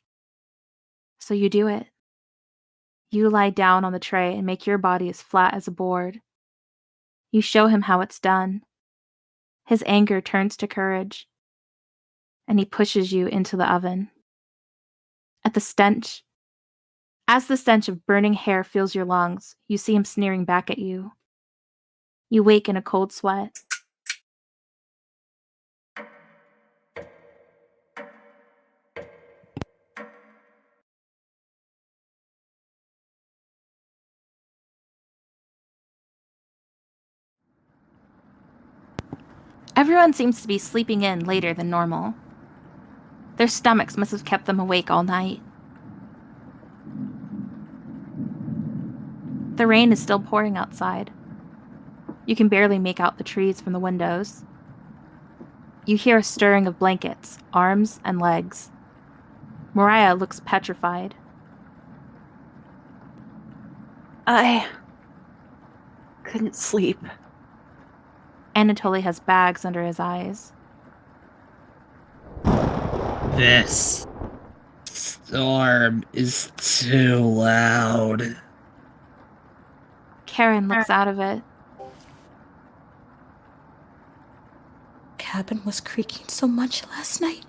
So you do it. You lie down on the tray and make your body as flat as a board. You show him how it's done. His anger turns to courage. And he pushes you into the oven. As the stench of burning hair fills your lungs, you see him sneering back at you. You wake in a cold sweat. Everyone seems to be sleeping in later than normal. Their stomachs must have kept them awake all night. The rain is still pouring outside. You can barely make out the trees from the windows. You hear a stirring of blankets, arms, and legs. Mariah looks petrified. I couldn't sleep. Anatoly has bags under his eyes. This storm is too loud. Karin looks out of it. Cabin was creaking so much last night.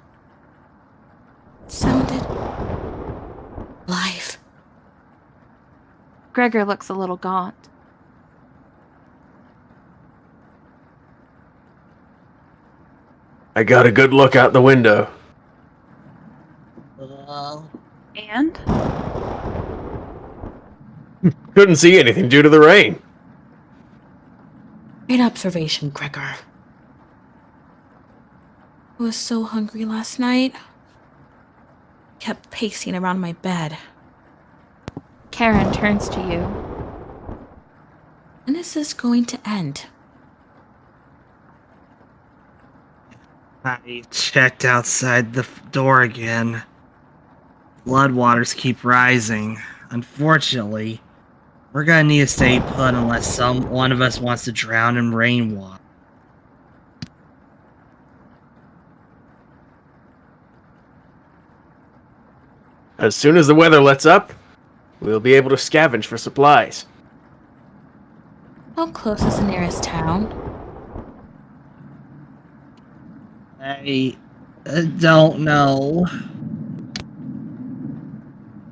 It sounded live. Gregor looks a little gaunt. I got a good look out the window. And? Couldn't see anything due to the rain. Great observation, Gregor. I was so hungry last night. Kept pacing around my bed. Karin turns to you. When is this going to end? I checked outside the door again. Floodwaters keep rising. Unfortunately, we're gonna need to stay put unless one of us wants to drown in rainwater. As soon as the weather lets up, we'll be able to scavenge for supplies. How close is the nearest town? I don't know.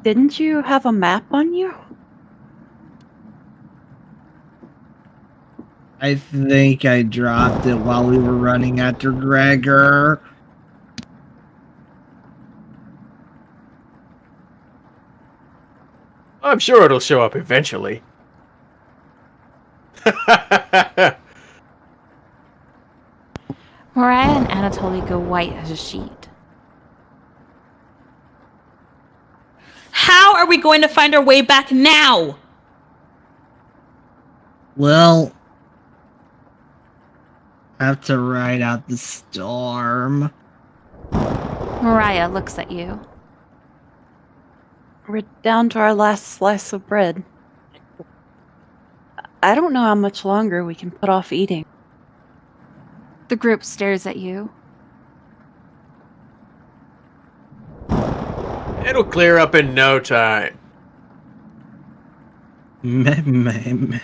Didn't you have a map on you? I think I dropped it while we were running after Gregor. I'm sure it'll show up eventually. Mariah and Anatoly go white as a sheet. How are we going to find our way back now? Well, I have to ride out the storm. Mariah looks at you. We're down to our last slice of bread. I don't know how much longer we can put off eating. The group stares at you. It'll clear up in no time. Maybe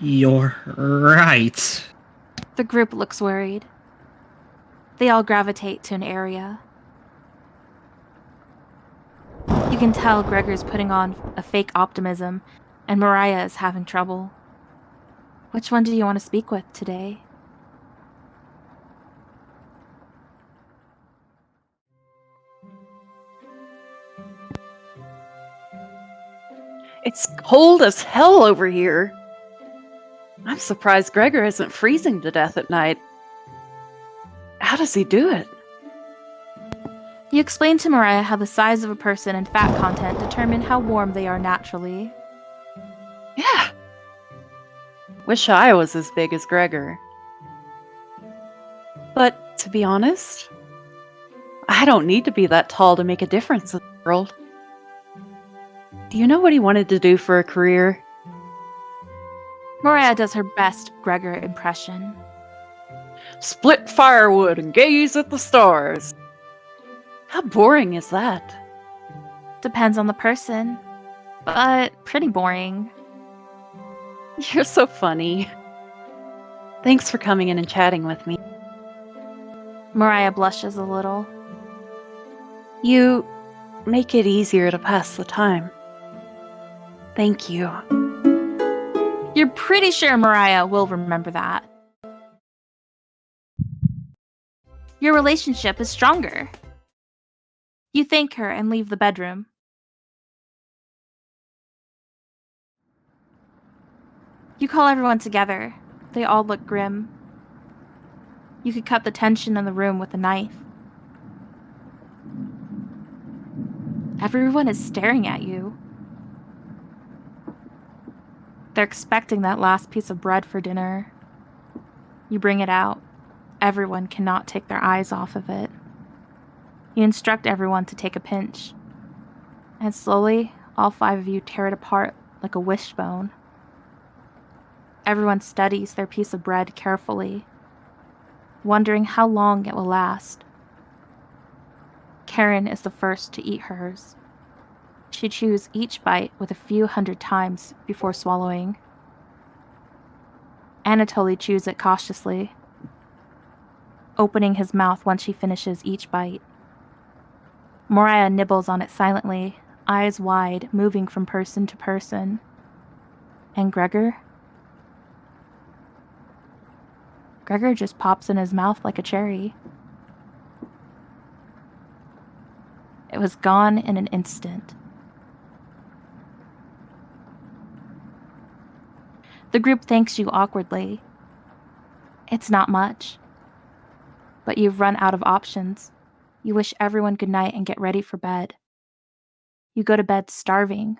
you're right. The group looks worried. They all gravitate to an area. You can tell Gregor's putting on a fake optimism, and Mariah is having trouble. Which one do you want to speak with today? It's cold as hell over here. I'm surprised Gregor isn't freezing to death at night. How does he do it? You explain to Mariah how the size of a person and fat content determine how warm they are naturally. Yeah. Wish I was as big as Gregor. But to be honest, I don't need to be that tall to make a difference in the world. Do you know what he wanted to do for a career? Mariah does her best Gregor impression. Split firewood and gaze at the stars. How boring is that? Depends on the person, but pretty boring. You're so funny. Thanks for coming in and chatting with me. Mariah blushes a little. You make it easier to pass the time. Thank you. You're pretty sure Mariah will remember that. Your relationship is stronger. You thank her and leave the bedroom. You call everyone together. They all look grim. You could cut the tension in the room with a knife. Everyone is staring at you. They're expecting that last piece of bread for dinner. You bring it out. Everyone cannot take their eyes off of it. You instruct everyone to take a pinch. And slowly, all 5 of you tear it apart like a wishbone. Everyone studies their piece of bread carefully, wondering how long it will last. Karin is the first to eat hers. She chews each bite with a few hundred times before swallowing. Anatoly chews it cautiously, opening his mouth once she finishes each bite. Mariah nibbles on it silently, eyes wide, moving from person to person. And Gregor? Gregor just pops in his mouth like a cherry. It was gone in an instant. The group thanks you awkwardly. It's not much, but you've run out of options. You wish everyone good night and get ready for bed. You go to bed starving.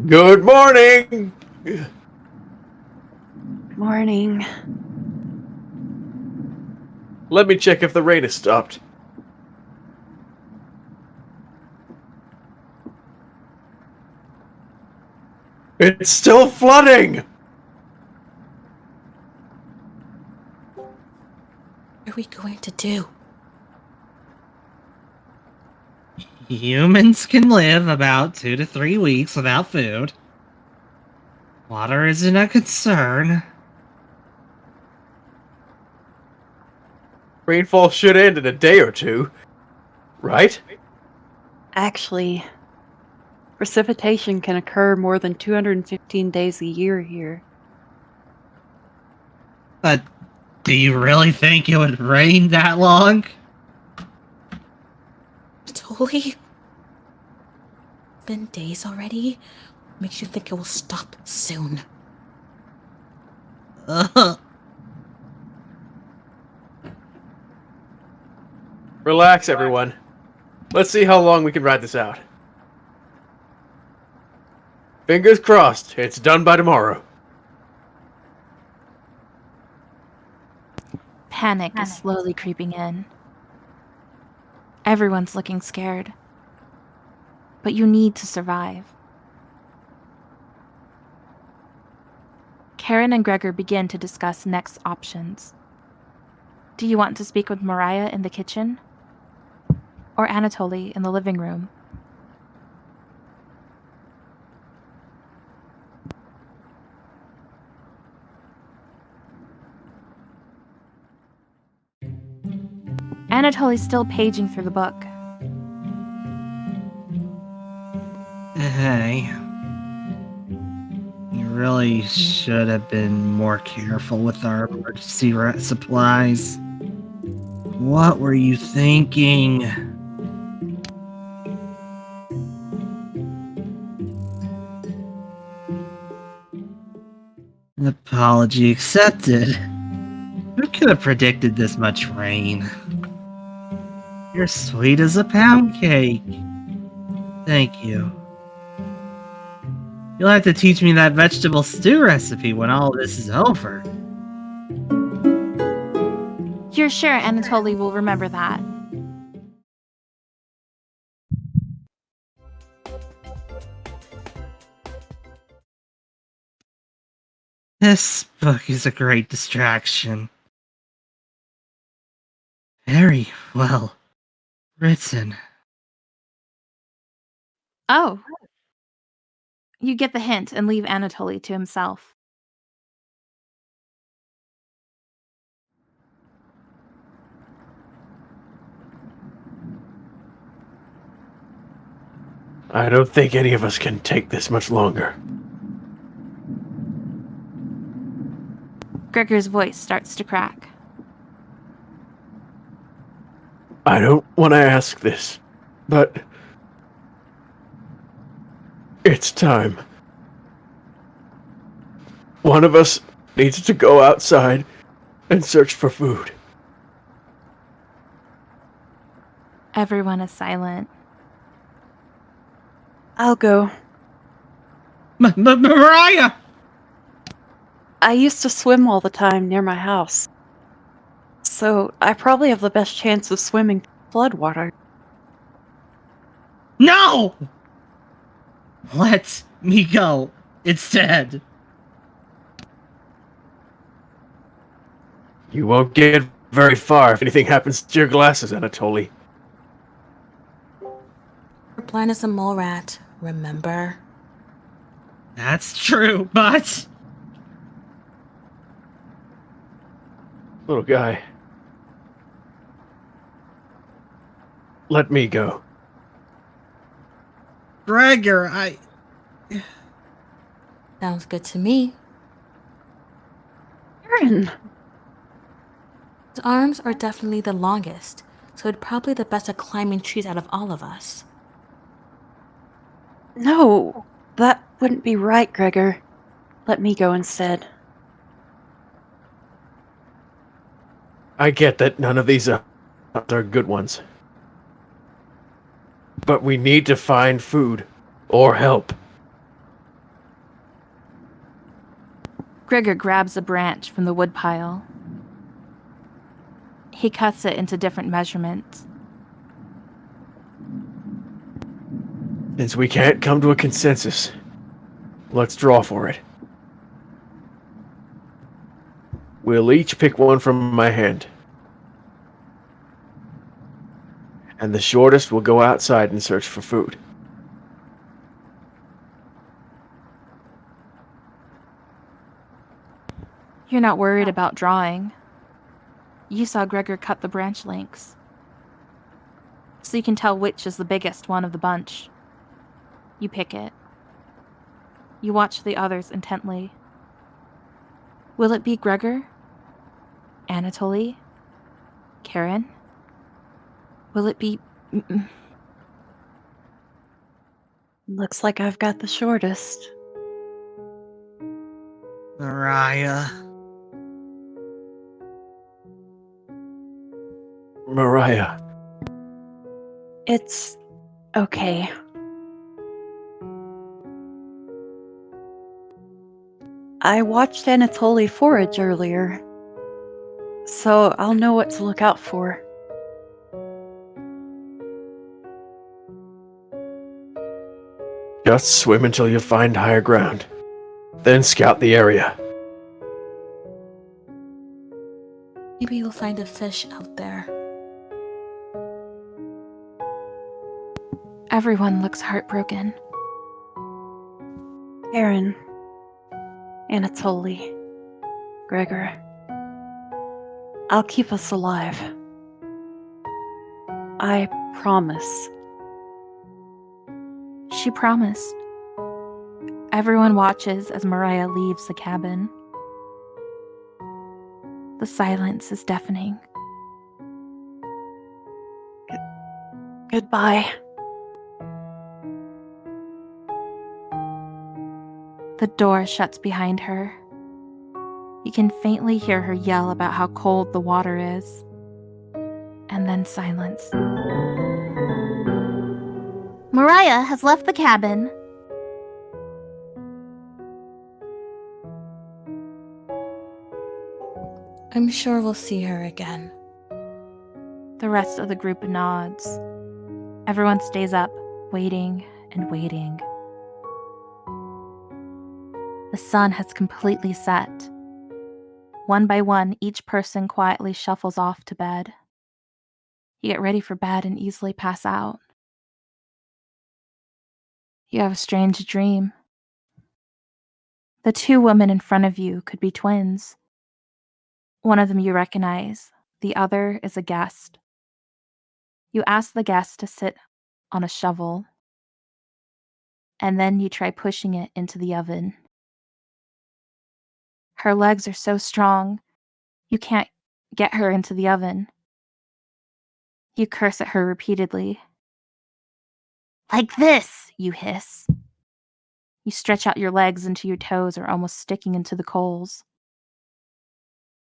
Good morning! Morning. Let me check if the rain has stopped. It's still flooding! What are we going to do? Humans can live about 2 to 3 weeks without food. Water isn't a concern. Rainfall should end in a day or two, right? Actually, precipitation can occur more than 215 days a year here. But do you really think it would rain that long? Totally. Been days already? Makes you think it will stop soon. Relax, everyone. Let's see how long we can ride this out. Fingers crossed, it's done by tomorrow. Panic is slowly creeping in. Everyone's looking scared. But you need to survive. Karin and Gregor begin to discuss next options. Do you want to speak with Mariah in the kitchen? Or Anatoly in the living room? Anatoly's still paging through the book. Hey. You really should have been more careful with our emergency supplies. What were you thinking? Apology accepted. Who could have predicted this much rain? You're sweet as a pound cake. Thank you. You'll have to teach me that vegetable stew recipe when all this is over. You're sure Anatoly will remember that? This book is a great distraction. Very well written. Oh. You get the hint and leave Anatoly to himself. I don't think any of us can take this much longer. Gregor's voice starts to crack. I don't want to ask this, but it's time. One of us needs to go outside and search for food. Everyone is silent. I'll go. Mariah! I used to swim all the time near my house. So I probably have the best chance of swimming floodwater. No! Let me go instead. You won't get very far if anything happens to your glasses, Anatoly. You're blind as a mole rat, remember? That's true, but... Little guy. Let me go. Gregor, Sounds good to me. Karin! His arms are definitely the longest, so it's probably the best at climbing trees out of all of us. No, that wouldn't be right, Gregor. Let me go instead. I get that none of these are good ones. But we need to find food or help. Gregor grabs a branch from the woodpile. He cuts it into different measurements. Since we can't come to a consensus, let's draw for it. We'll each pick one from my hand. And the shortest will go outside and search for food. You're not worried about drawing. You saw Gregor cut the branch lengths. So you can tell which is the biggest one of the bunch. You pick it. You watch the others intently. Will it be Gregor? Anatoly? Karin? Will it be... Looks like I've got the shortest. Mariah. Mariah. It's okay. I watched Anatoly forage earlier, so I'll know what to look out for. Just swim until you find higher ground. Then scout the area. Maybe you'll find a fish out there. Everyone looks heartbroken. Karin, Anatoly, Gregor. I'll keep us alive. I promise. She promised. Everyone watches as Mariah leaves the cabin. The silence is deafening. Goodbye. The door shuts behind her. You can faintly hear her yell about how cold the water is. And then silence. Mariah has left the cabin. I'm sure we'll see her again. The rest of the group nods. Everyone stays up, waiting and waiting. The sun has completely set. One by one, each person quietly shuffles off to bed. You get ready for bed and easily pass out. You have a strange dream. The two women in front of you could be twins. One of them you recognize, the other is a guest. You ask the guest to sit on a shovel, and then you try pushing it into the oven. Her legs are so strong, you can't get her into the oven. You curse at her repeatedly. Like this, You hiss. You stretch out your legs until your toes are almost sticking into the coals.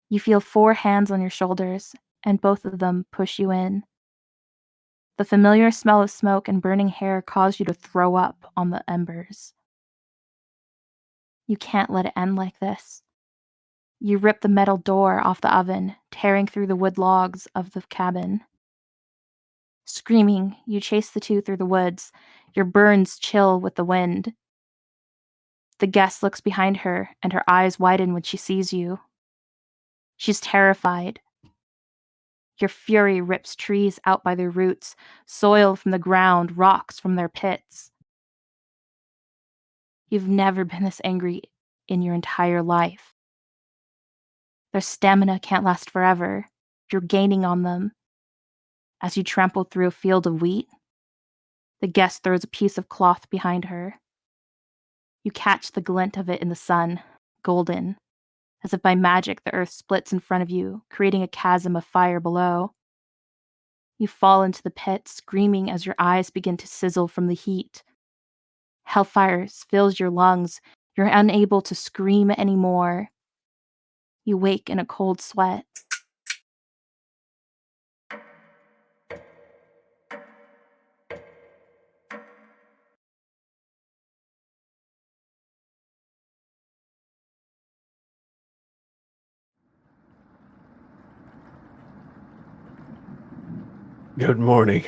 You feel 4 hands on your shoulders, and both of them push you in. The familiar smell of smoke and burning hair cause you to throw up on the embers. You can't let it end like this. You rip the metal door off the oven, tearing through the wood logs of the cabin. Screaming, you chase the two through the woods, your burns chill with the wind. The guest looks behind her, and her eyes widen when she sees you. She's terrified. Your fury rips trees out by their roots, soil from the ground, rocks from their pits. You've never been this angry in your entire life. Their stamina can't last forever. You're gaining on them. As you trample through a field of wheat, the guest throws a piece of cloth behind her. You catch the glint of it in the sun, golden. As if by magic, the earth splits in front of you, creating a chasm of fire below. You fall into the pit, screaming as your eyes begin to sizzle from the heat. Hellfire fills your lungs. You're unable to scream anymore. You wake in a cold sweat. Good morning.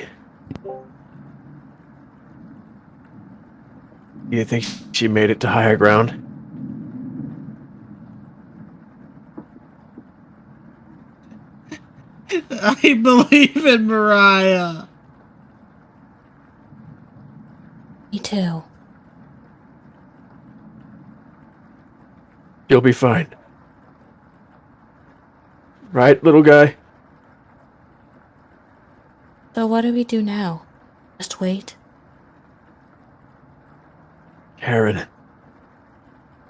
You think she made it to higher ground? I believe in Mariah. Me too. You'll be fine. Right, little guy? So what do we do now? Just wait? Karin.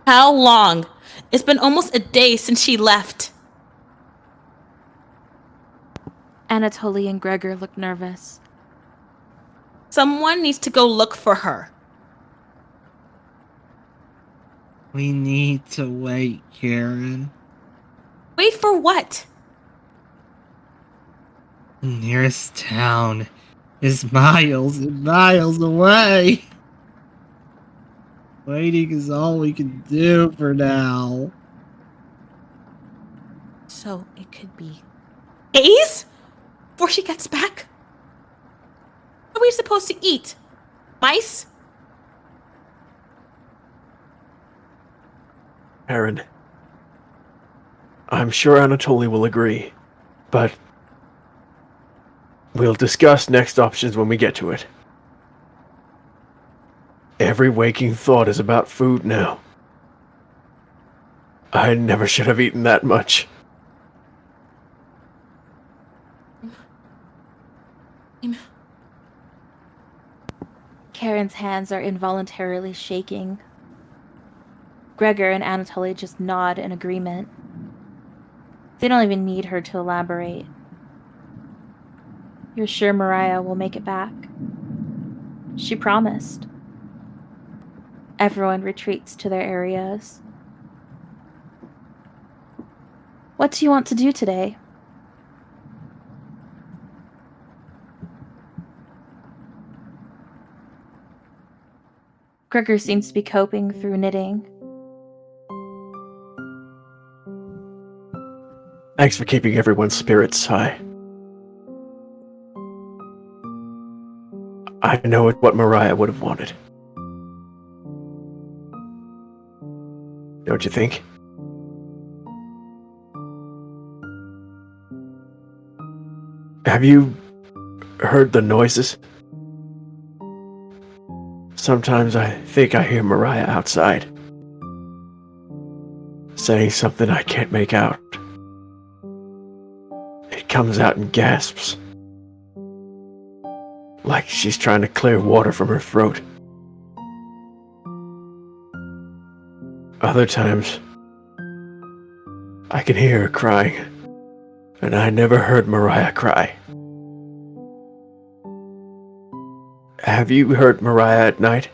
How long? It's been almost a day since she left. Anatoly and Gregor look nervous. Someone needs to go look for her. We need to wait, Karin. Wait for what? The nearest town is miles and miles away. Waiting is all we can do for now. So it could be days before she gets back? What are we supposed to eat? Mice? Karin. I'm sure Anatoly will agree, but we'll discuss next options when we get to it. Every waking thought is about food now. I never should have eaten that much. Karin's hands are involuntarily shaking. Gregor and Anatoly just nod in agreement. They don't even need her to elaborate. You're sure Mariah will make it back? She promised. Everyone retreats to their areas. What do you want to do today? Gregor seems to be coping through knitting. Thanks for keeping everyone's spirits high. I know it's what Mariah would have wanted. Don't you think? Have you heard the noises? Sometimes I think I hear Mariah outside, saying something I can't make out. It comes out in gasps, like she's trying to clear water from her throat. Other times, I can hear her crying, and I never heard Mariah cry. Have you heard Mariah at night?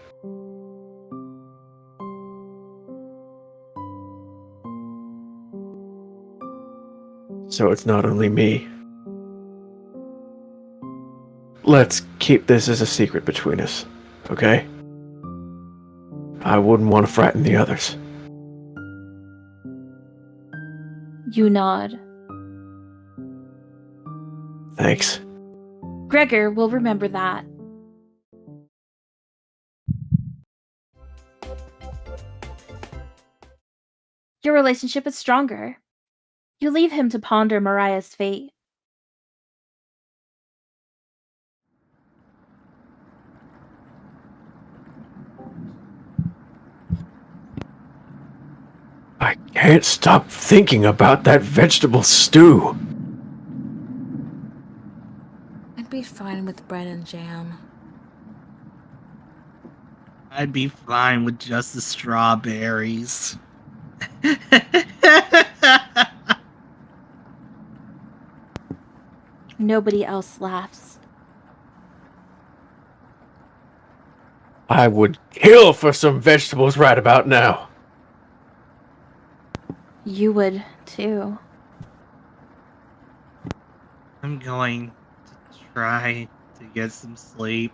So it's not only me. Let's keep this as a secret between us, okay? I wouldn't want to frighten the others. You nod. Thanks. Gregor will remember that. Your relationship is stronger. You leave him to ponder Mariah's fate. I can't stop thinking about that vegetable stew. I'd be fine with bread and jam. I'd be fine with just the strawberries. Nobody else laughs. I would kill for some vegetables right about now. You would, too. I'm going to try to get some sleep.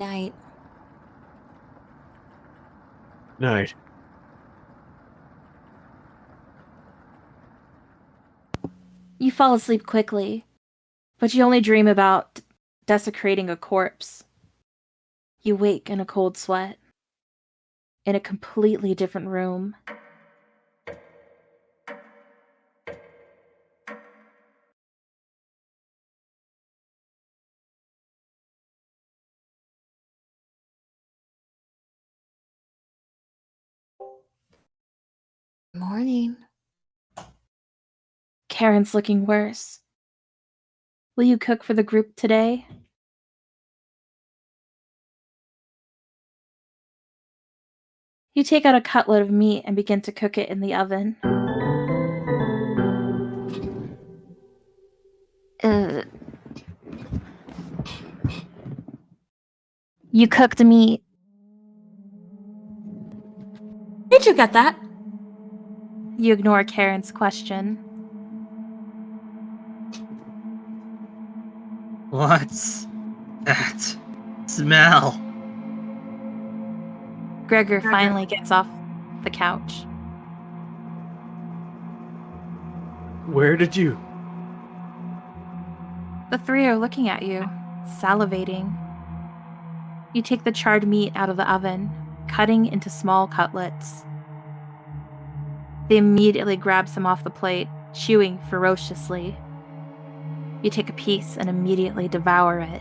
Night. Night. You fall asleep quickly, but you only dream about desecrating a corpse. You wake in a cold sweat, in a completely different room. Morning. Karen's looking worse. Will you cook for the group today? You take out a cutlet of meat and begin to cook it in the oven. You cooked meat. Where'd you get that? You ignore Karen's question. What's that smell? Gregor finally gets off the couch. Where did you? The three are looking at you, salivating. You take the charred meat out of the oven, cutting into small cutlets. They immediately grab some off the plate, chewing ferociously. You take a piece and immediately devour it.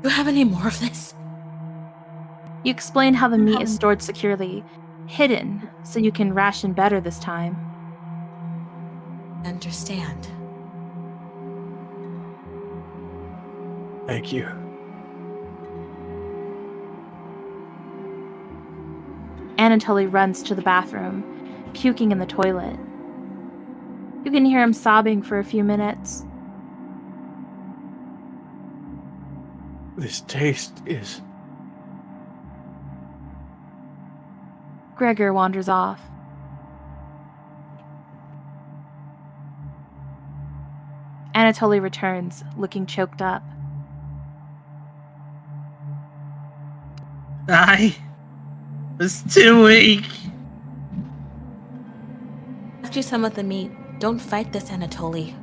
Do you have any more of this? You explain how the meat is stored securely, hidden, so you can ration better this time. I understand. Thank you. Anatoly runs to the bathroom, puking in the toilet. You can hear him sobbing for a few minutes. This taste is... Gregor wanders off. Anatoly returns, looking choked up. I was too weak. Left you some of the meat. Don't fight this, Anatoly.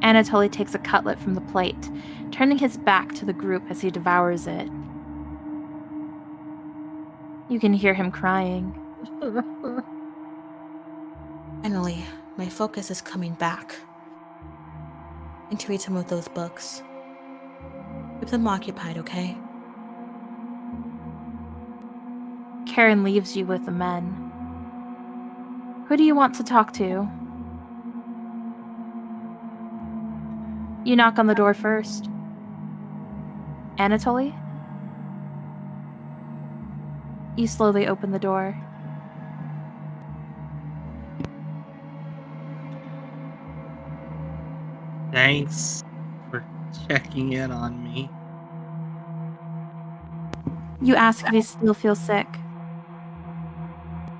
Anatoly takes a cutlet from the plate, turning his back to the group as he devours it. You can hear him crying. Finally, my focus is coming back. I need to read some of those books. Keep them occupied, okay? Karin leaves you with the men. Who do you want to talk to? You knock on the door first. Anatoly? You slowly open the door. Thanks for checking in on me. You ask if he still feels sick.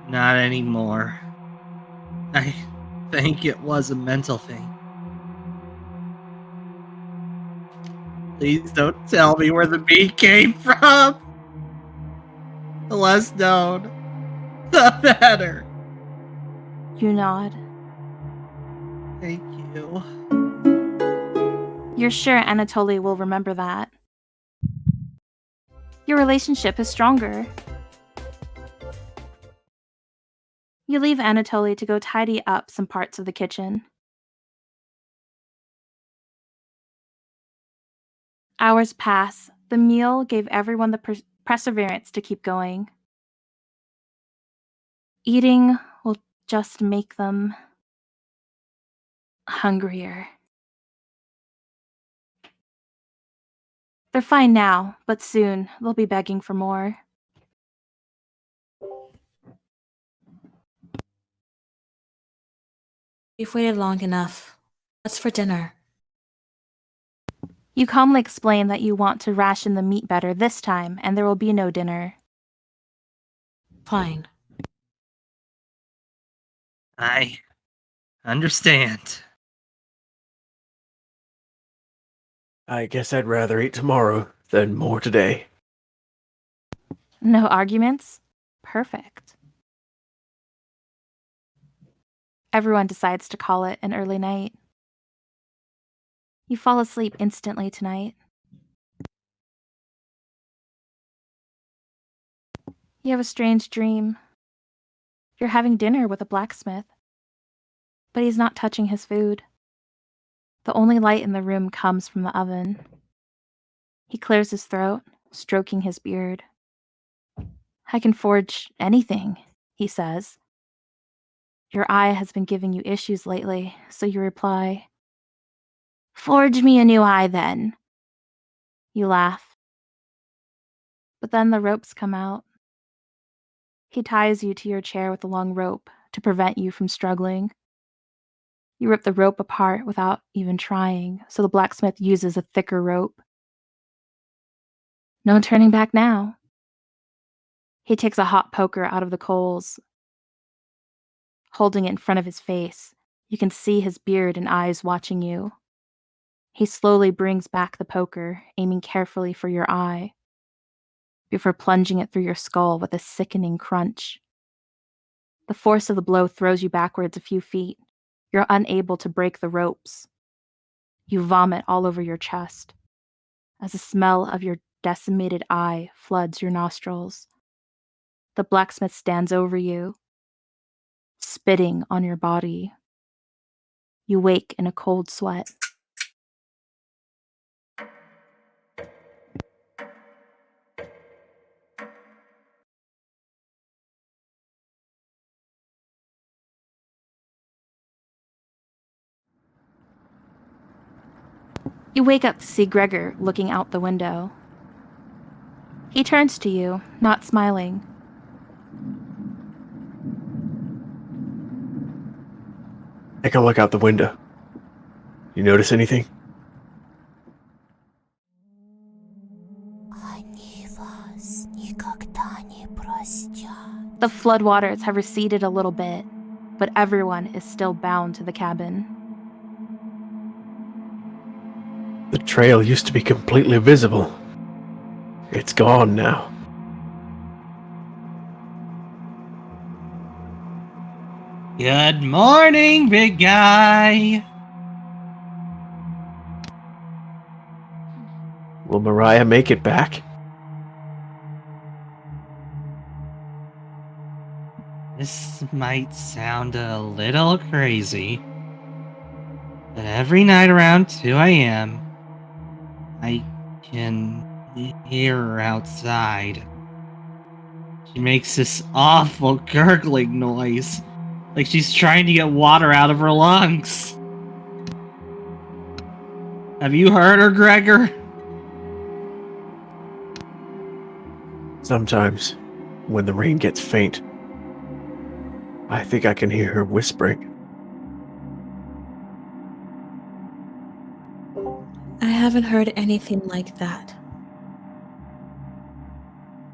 Not anymore. I think it was a mental thing. Please don't tell me where the meat came from. The less known, the better. You nod. Thank you. You're sure Anatoly will remember that. Your relationship is stronger. You leave Anatoly to go tidy up some parts of the kitchen. Hours pass. The meal gave everyone the perseverance to keep going. Eating will just make them hungrier. They're fine now, but soon they'll be begging for more. We've waited long enough. What's for dinner? You calmly explain that you want to ration the meat better this time, and there will be no dinner. Fine. I understand. I guess I'd rather eat tomorrow than more today. No arguments? Perfect. Everyone decides to call it an early night. You fall asleep instantly tonight. You have a strange dream. You're having dinner with a blacksmith, but he's not touching his food. The only light in the room comes from the oven. He clears his throat, stroking his beard. I can forge anything, he says. Your eye has been giving you issues lately, so you reply, Forge me a new eye then. You laugh. But then the ropes come out. He ties you to your chair with a long rope to prevent you from struggling. You rip the rope apart without even trying, so the blacksmith uses a thicker rope. No turning back now. He takes a hot poker out of the coals. Holding it in front of his face, you can see his beard and eyes watching you. He slowly brings back the poker, aiming carefully for your eye, before plunging it through your skull with a sickening crunch. The force of the blow throws you backwards a few feet. You're unable to break the ropes. You vomit all over your chest, as the smell of your decimated eye floods your nostrils. The blacksmith stands over you, spitting on your body. You wake in a cold sweat. You wake up to see Gregor looking out the window. He turns to you, not smiling. Take a look out the window. You notice anything? The floodwaters have receded a little bit, but everyone is still bound to the cabin. The trail used to be completely visible. It's gone now. Good morning, big guy. Will Mariah make it back? This might sound a little crazy, but every night around 2 a.m., I can hear her outside. She makes this awful gurgling noise, like she's trying to get water out of her lungs. Have you heard her, Gregor? Sometimes, when the rain gets faint, I think I can hear her whispering. I haven't heard anything like that.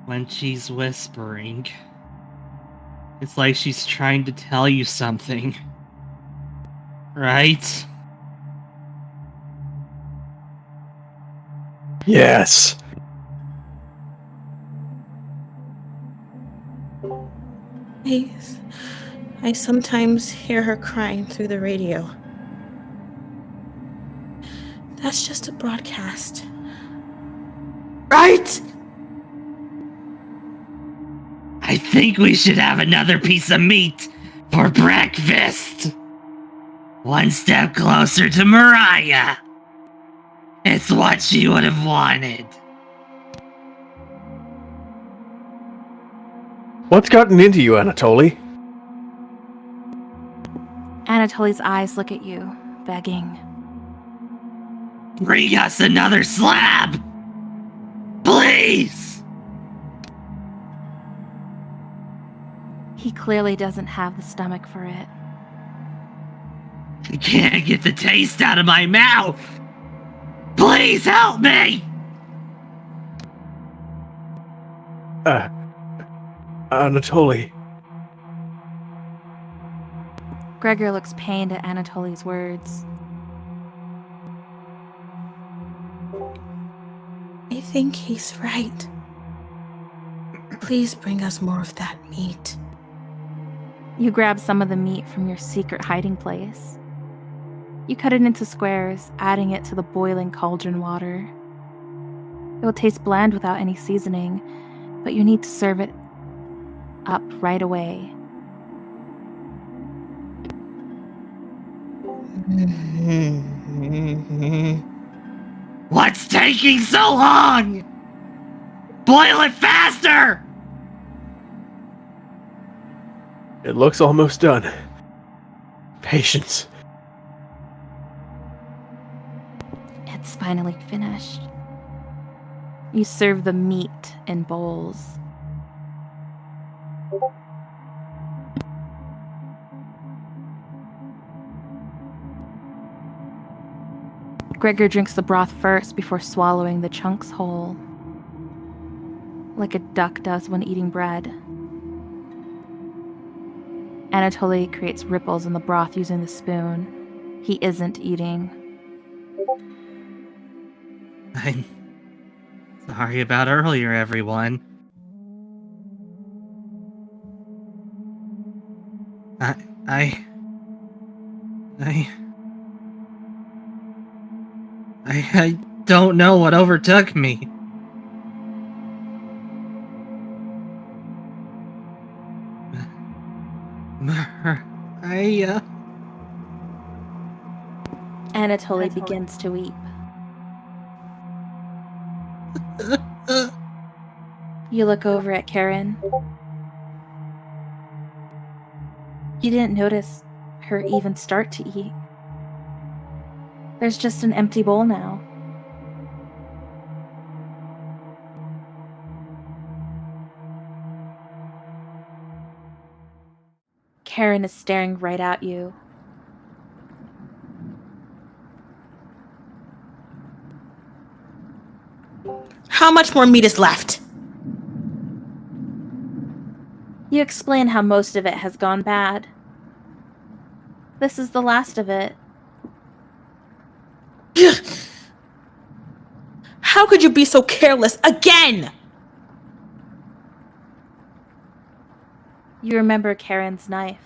when she's whispering. It's like she's trying to tell you something. Right? Yes. I sometimes hear her crying through the radio. That's just a broadcast. Right? I think we should have another piece of meat for breakfast. One step closer to Mariah. It's what she would have wanted. What's gotten into you, Anatoly? Anatoly's eyes look at you, begging. Bring us another slab! Please! He clearly doesn't have the stomach for it. I can't get the taste out of my mouth! Please help me! Anatoly. Gregor looks pained at Anatoly's words. I think he's right. Please bring us more of that meat. You grab some of the meat from your secret hiding place. You cut it into squares, adding it to the boiling cauldron water. It will taste bland without any seasoning, but you need to serve it up right away. What's taking so long? Boil it faster! It looks almost done. Patience. It's finally finished. You serve the meat in bowls. Gregor drinks the broth first before swallowing the chunks whole, like a duck does when eating bread. Anatoly creates ripples in the broth using the spoon. He isn't eating. I'm sorry about earlier, everyone. I don't know what overtook me. Mariah. Anatoly begins to weep. You look over at Karin. You didn't notice her even start to eat. There's just an empty bowl now. Karin is staring right at you. How much more meat is left? You explain how most of it has gone bad. This is the last of it. How could you be so careless again? You remember Karin's knife.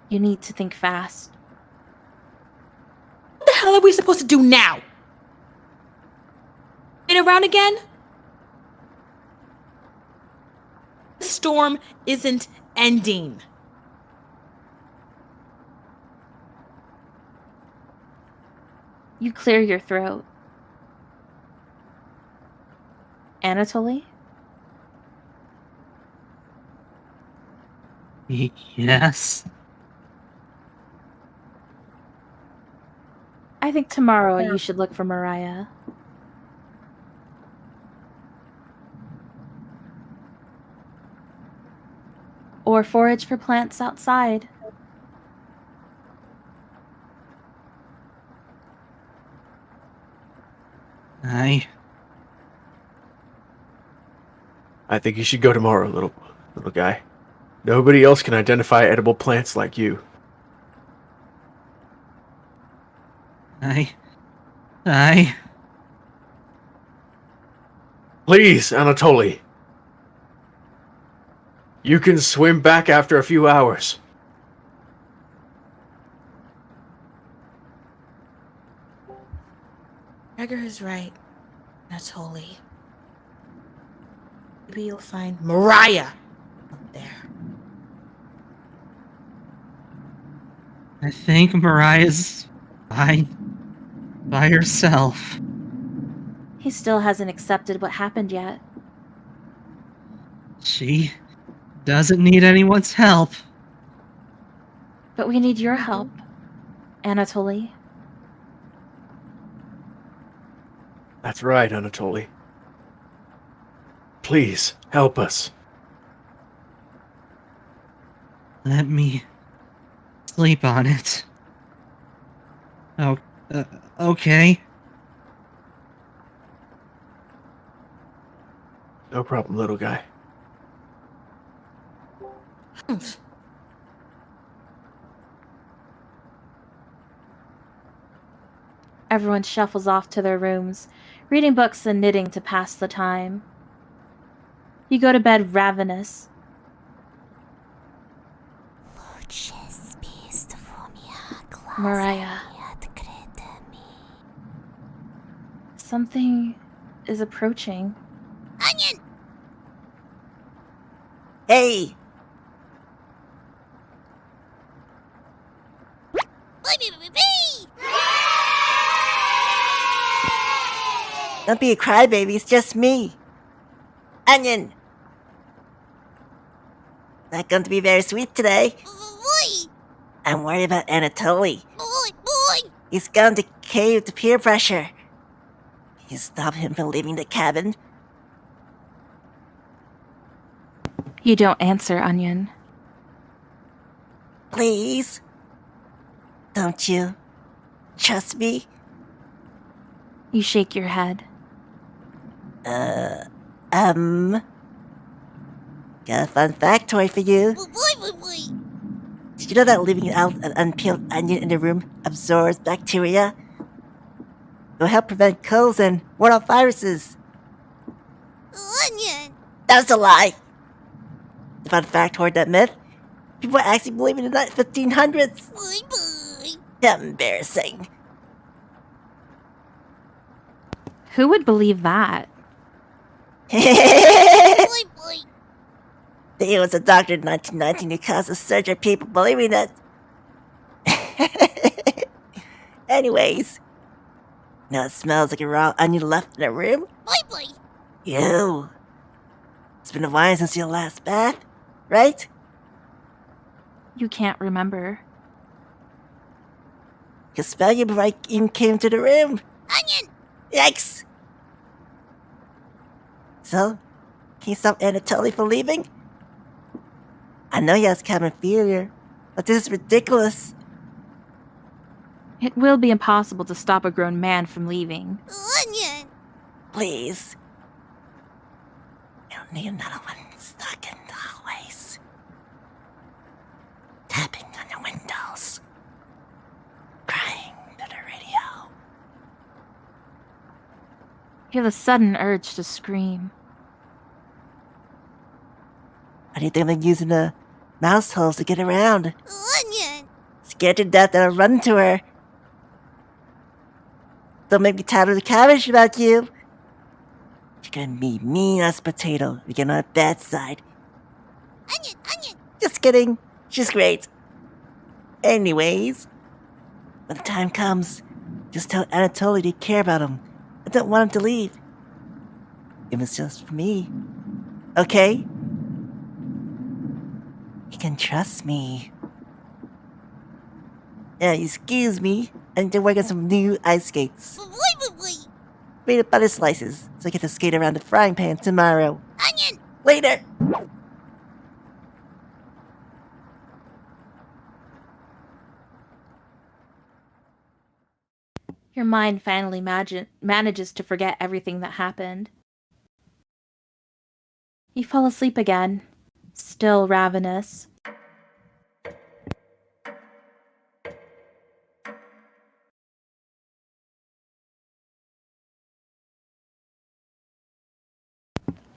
You need to think fast. What the hell are we supposed to do now? Wait around again? The storm isn't ending. You clear your throat. Anatoly? Yes? I think tomorrow you should look for Mariah. Or forage for plants outside. I think you should go tomorrow, little guy. Nobody else can identify edible plants like you. I... Please, Anatoly. You can swim back after a few hours. Gregor is right. Anatoly. Maybe you'll find Mariah up there. I think Mariah's fine by herself. He still hasn't accepted what happened yet. She doesn't need anyone's help. But we need your help, Anatoly. That's right, Anatoly. Please, help us. Let me sleep on it. Oh, okay. No problem, little guy. Everyone shuffles off to their rooms, reading books and knitting to pass the time. You go to bed ravenous. Mariah. Something is approaching. Onion! Hey! Don't be a crybaby, it's just me. Onion! Not going to be very sweet today. I'm worried about Anatoly. He's going to cave to peer pressure. Can you stop him from leaving the cabin? You don't answer, Onion. Please? Don't you trust me? You shake your head. Got a fun factoid for you. Did you know that leaving out an unpeeled onion in the room absorbs bacteria? It'll help prevent colds and ward off viruses. Onion! That's a lie! The fun factoid, that myth. People actually believe in the 1500s. How embarrassing. Who would believe that? There was a doctor in 1919 who caused a surge of people believing that. Anyways, now it smells like a raw onion left in a room? Ew. It's been a while since your last bath, right? You can't remember. I can smell you before I even came to the room. Onion! Yikes! So, can you stop Anatoly from leaving? I know he has cabin fever, but this is ridiculous. It will be impossible to stop a grown man from leaving. Onion! Please. You'll need another one stuck in the hallways. Tapping on the windows. Crying to the radio. You have a sudden urge to scream. Why do you think I'm using the mouse holes to get around? Onion! Scared to death that I'll run to her. Don't make me tattle the cabbage about you. You're gonna be mean as a potato if you get on the bad side. Onion! Onion! Just kidding. She's great. Anyways, when the time comes, just tell Anatoly to care about him. I don't want him to leave. If it's just for me. Okay? You can trust me. Yeah, excuse me. I need to work on some new ice skates. Peanut butter slices, so I get to skate around the frying pan tomorrow. Onion! Later! Your mind finally manages to forget everything that happened. You fall asleep again, still ravenous.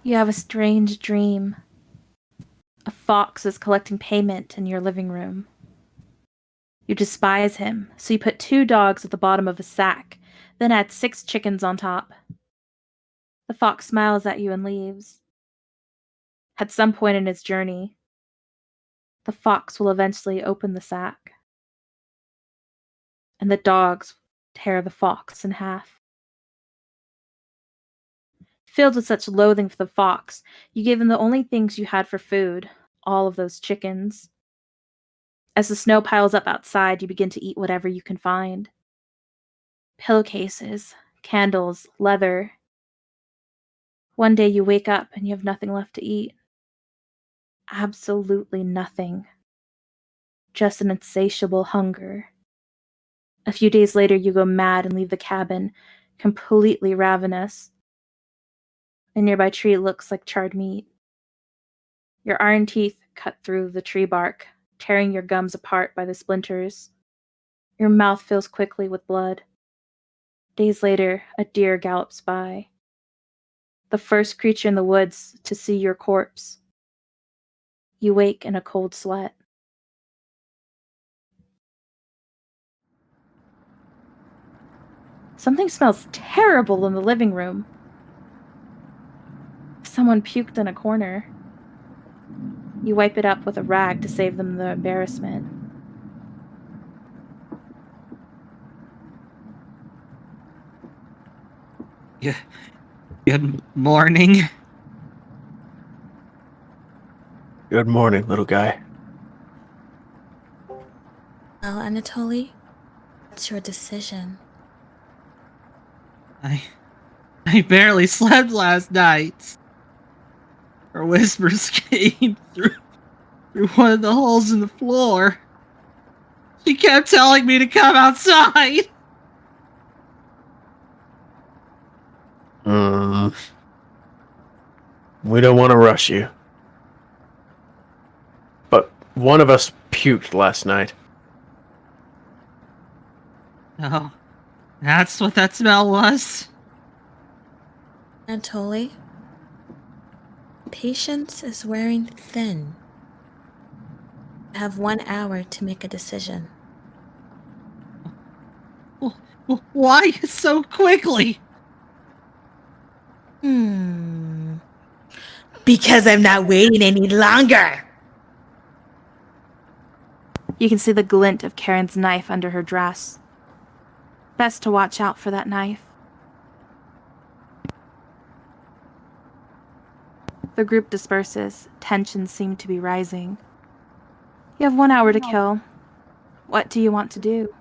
You have a strange dream. A fox is collecting payment in your living room. You despise him, so you put 2 dogs at the bottom of a sack, then add 6 chickens on top. The fox smiles at you and leaves. At some point in his journey, the fox will eventually open the sack, and the dogs tear the fox in half. Filled with such loathing for the fox, you gave him the only things you had for food, all of those chickens. As the snow piles up outside, you begin to eat whatever you can find. Pillowcases, candles, leather. One day you wake up and you have nothing left to eat. Absolutely nothing. Just an insatiable hunger. A few days later, you go mad and leave the cabin, completely ravenous. A nearby tree looks like charred meat. Your iron teeth cut through the tree bark, tearing your gums apart by the splinters. Your mouth fills quickly with blood. Days later, a deer gallops by. The first creature in the woods to see your corpse. You wake in a cold sweat. Something smells terrible in the living room. Someone puked in a corner. You wipe it up with a rag to save them the embarrassment. Yeah. Good morning. Good morning, little guy. Well, Anatoly, what's your decision? I barely slept last night. Her whispers came through one of the holes in the floor. She kept telling me to come outside. We don't want to rush you. But one of us puked last night. Oh, that's what that smell was? Anatoly, patience is wearing thin. You have 1 hour to make a decision. Why so quickly? Because I'm not waiting any longer. You can see the glint of Karen's knife under her dress. Best to watch out for that knife. The group disperses. Tensions seem to be rising. You have 1 hour to kill. What do you want to do?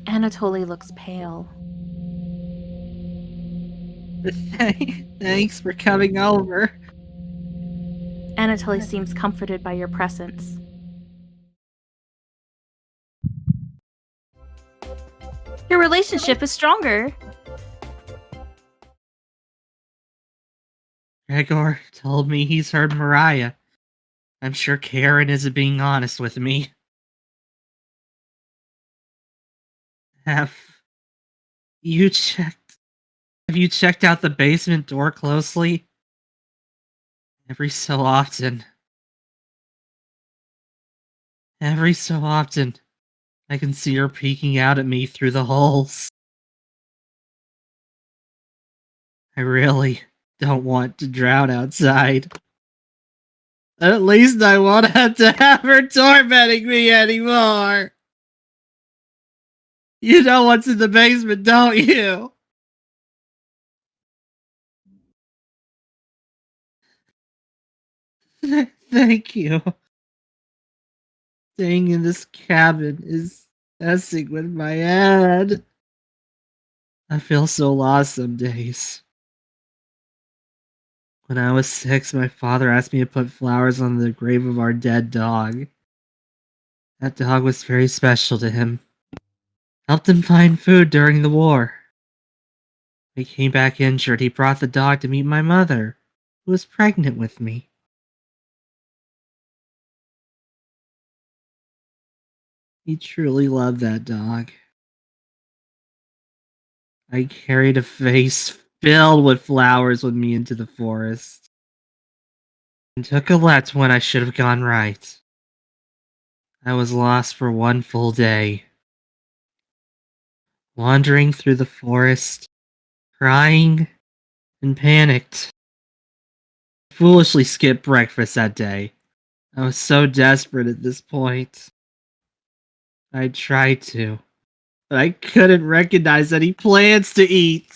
Anatoly looks pale. Thanks for coming over. Anatoly seems comforted by your presence. Your relationship is stronger. Gregor told me he's heard Mariah. I'm sure Karin isn't being honest with me. Have you checked out the basement door closely? Every so often, I can see her peeking out at me through the holes. I really don't want to drown outside. At least I won't have to have her tormenting me anymore. You know what's in the basement, don't you? Thank you. staying in this cabin is messing with my head. I feel so lost some days. When I was 6, my father asked me to put flowers on the grave of our dead dog. That dog was very special to him. Helped him find food during the war. When he came back injured, he brought the dog to meet my mother, who was pregnant with me. He truly loved that dog. I carried a vase filled with flowers with me into the forest, and took a left when I should have gone right. I was lost for one full day, wandering through the forest, crying and panicked. I foolishly skipped breakfast that day. I was so desperate at this point. I tried to, but I couldn't recognize any plants to eat.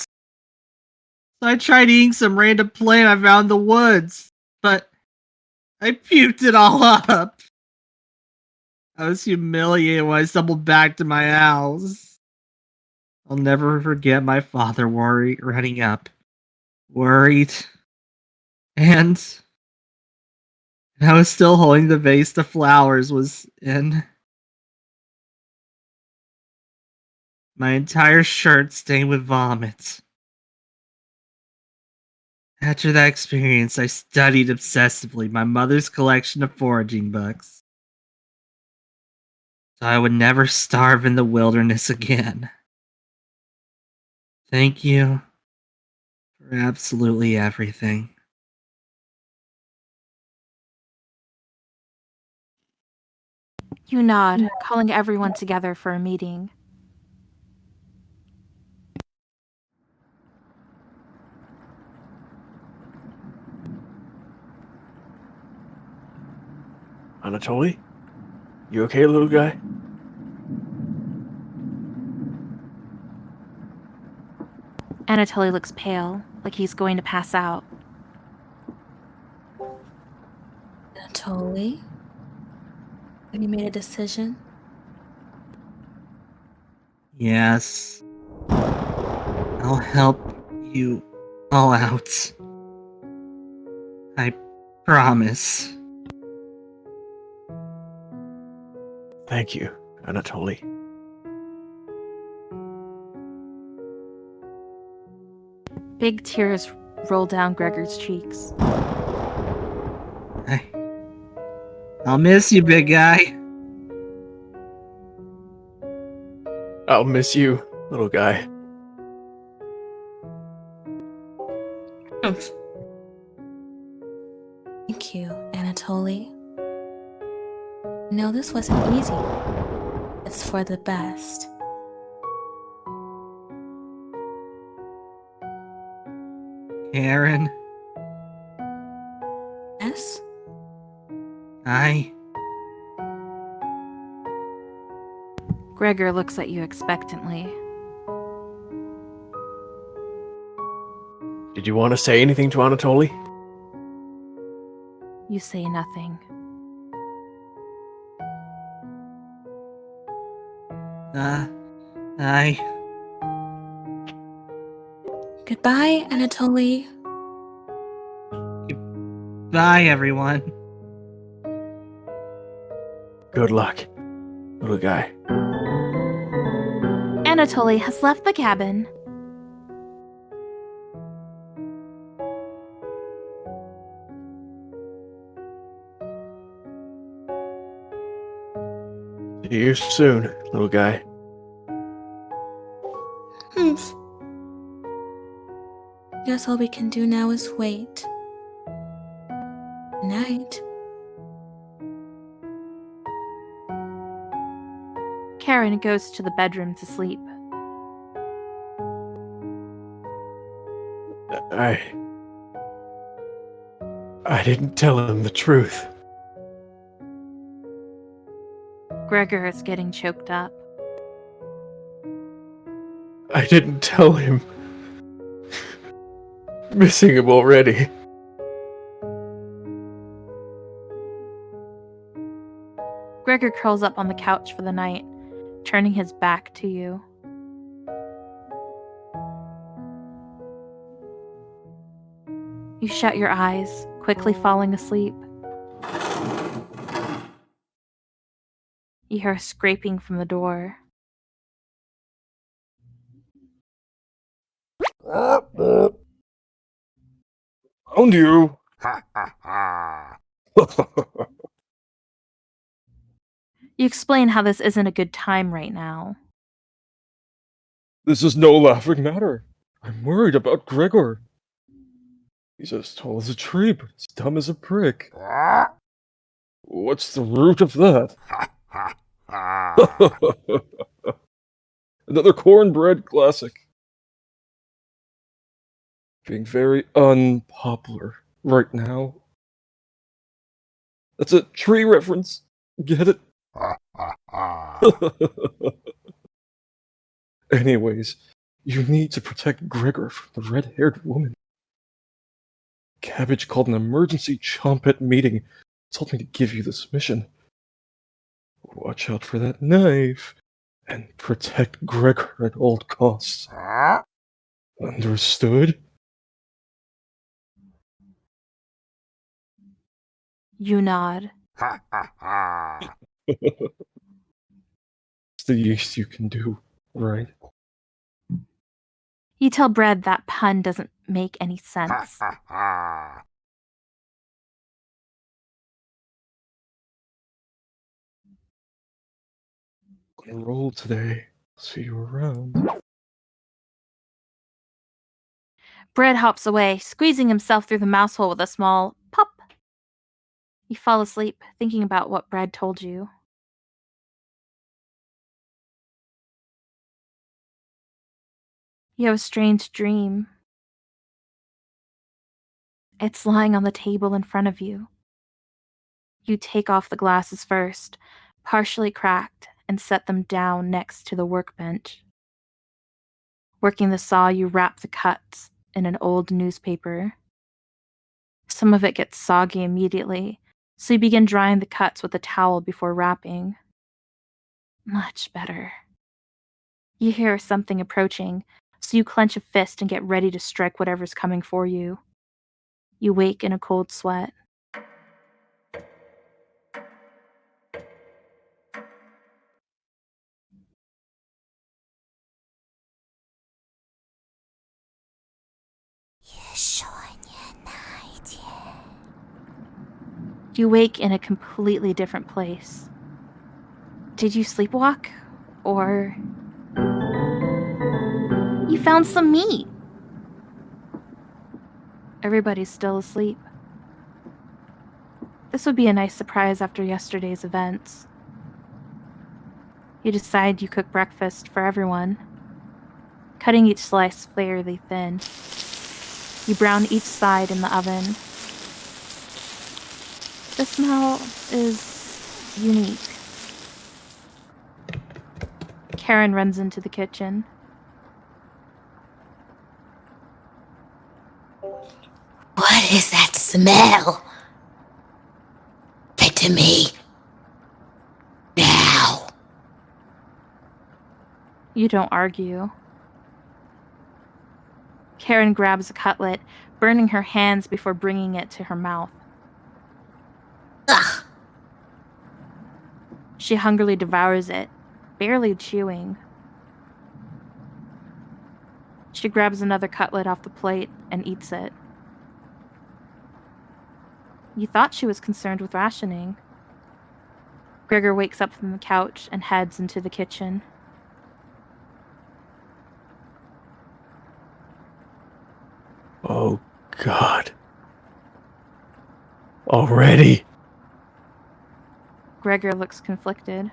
So I tried eating some random plant I found in the woods, but I puked it all up. I was humiliated when I stumbled back to my house. I'll never forget my father running up, worried, and I was still holding the vase the flowers was in. My entire shirt stained with vomit. After that experience, I studied obsessively my mother's collection of foraging books, so I would never starve in the wilderness again. Thank you for absolutely everything. You nod, calling everyone together for a meeting. Anatoly? You okay, little guy? Anatoly looks pale, like he's going to pass out. Anatoly? Have you made a decision? Yes. I'll help you all out. I promise. Thank you, Anatoly. Big tears roll down Gregor's cheeks. I'll miss you, big guy. I'll miss you, little guy. Thank you, Anatoly. No, this wasn't easy. It's for the best. Karin, Yes? Gregor looks at you expectantly. Did you want to say anything to Anatoly? You say nothing. Goodbye, Anatoly. Bye, everyone. Good luck, little guy. Anatoly has left the cabin. See you soon, little guy. Guess all we can do now is wait. Night. Karin goes to the bedroom to sleep. I didn't tell him the truth. Gregor is getting choked up. I didn't tell him. Missing him already. Gregor curls up on the couch for the night, turning his back to you. You shut your eyes, quickly falling asleep. You hear a scraping from the door. Found you! You explain how this isn't a good time right now. This is no laughing matter. I'm worried about Gregor. He's as tall as a tree, but as dumb as a brick. What's the root of that? Another cornbread classic. Being very unpopular right now. That's a tree reference. Get it? Anyways, you need to protect Gregor from the red-haired woman. Cabbage called an emergency chompet meeting, told me to give you this mission. Watch out for that knife, and protect Gregor at all costs. Understood? You nod. It's the least you can do, right? You tell Bread that pun doesn't make any sense. Gonna roll today. See you around. Bread hops away, squeezing himself through the mouse hole with a small pop. You fall asleep, thinking about what Bread told you. You have a strange dream. It's lying on the table in front of you. You take off the glasses first, partially cracked, and set them down next to the workbench. Working the saw, you wrap the cuts in an old newspaper. Some of it gets soggy immediately, so you begin drying the cuts with a towel before wrapping. Much better. You hear something approaching, so you clench a fist and get ready to strike whatever's coming for you. You wake in a cold sweat. You wake in a completely different place. Did you sleepwalk? Or you found some meat? Everybody's still asleep. This would be a nice surprise after yesterday's events. You decide you cook breakfast for everyone, cutting each slice fairly thin. You brown each side in the oven. The smell is unique. Karin runs into the kitchen. What is that smell? Give it to me. Now. You don't argue. Karin grabs a cutlet, burning her hands before bringing it to her mouth. Ugh. She hungrily devours it, barely chewing. She grabs another cutlet off the plate and eats it. You thought she was concerned with rationing. Gregor wakes up from the couch and heads into the kitchen. Oh, God. Already? Gregor looks conflicted.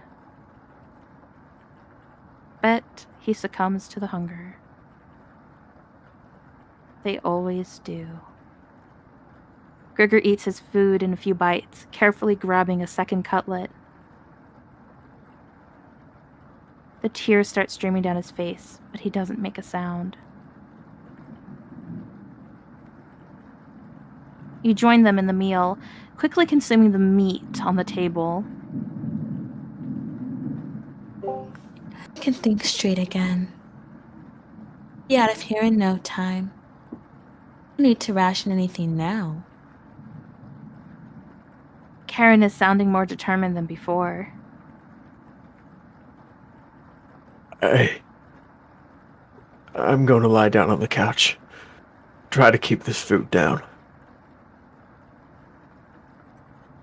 But he succumbs to the hunger. They always do. Gregor eats his food in a few bites, carefully grabbing a second cutlet. The tears start streaming down his face, but he doesn't make a sound. You join them in the meal, quickly consuming the meat on the table. I can think straight again. Be out of here in no time. No need to ration anything now. Karin is sounding more determined than before. I'm going to lie down on the couch. Try to keep this food down.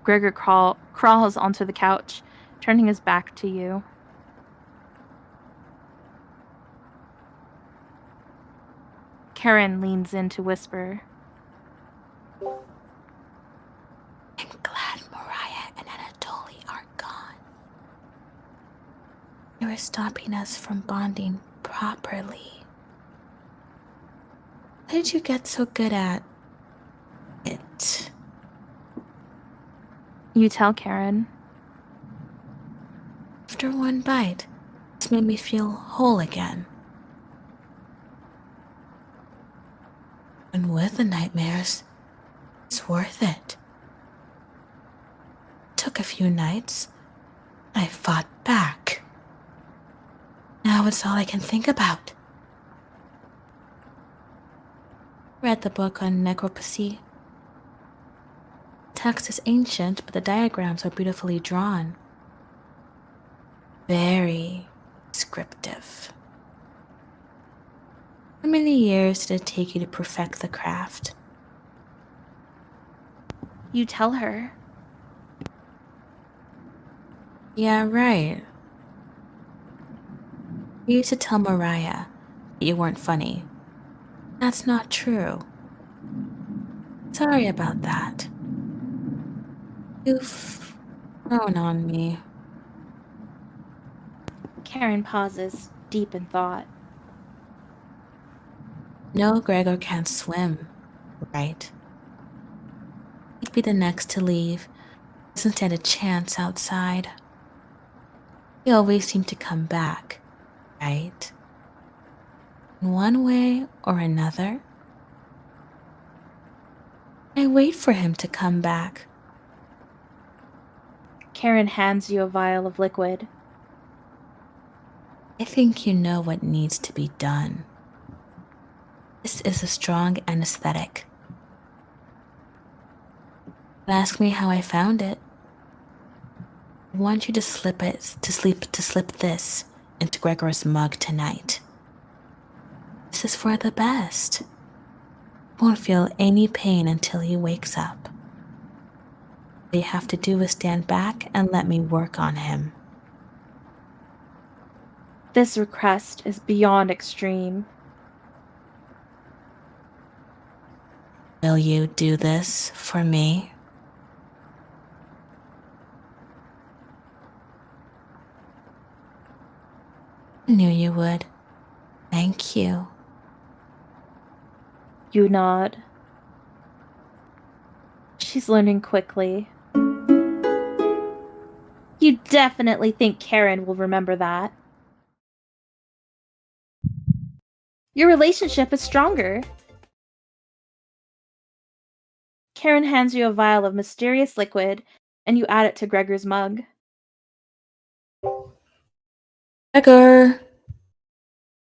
Gregor crawls onto the couch, turning his back to you. Karin leans in to whisper. I'm glad Mariah and Anatoly are gone. They were stopping us from bonding properly. How did you get so good at it? You tell Karin. After one bite, it's made me feel whole again. And with the nightmares, it's worth it. Took a few nights. I fought back. Now it's all I can think about. Read the book on necropsy. Text is ancient, but the diagrams are beautifully drawn. Very descriptive. How many years did it take you to perfect the craft? You tell her. Yeah, right. You used to tell Mariah that you weren't funny. That's not true. Sorry about that. You've grown on me. Karin pauses, deep in thought. No, Gregor can't swim, right? He'd be the next to leave. Doesn't stand a chance outside. He always seemed to come back, right? In one way or another. I wait for him to come back. Karin hands you a vial of liquid. I think you know what needs to be done. This is a strong anesthetic. Ask me how I found it. I want you to slip this into Gregor's mug tonight. This is for the best. Won't feel any pain until he wakes up. All you have to do is stand back and let me work on him. This request is beyond extreme. Will you do this for me? I knew you would. Thank you. You nod. She's learning quickly. You definitely think Karin will remember that. Your relationship is stronger. Karin hands you a vial of mysterious liquid, and you add it to Gregor's mug. Gregor!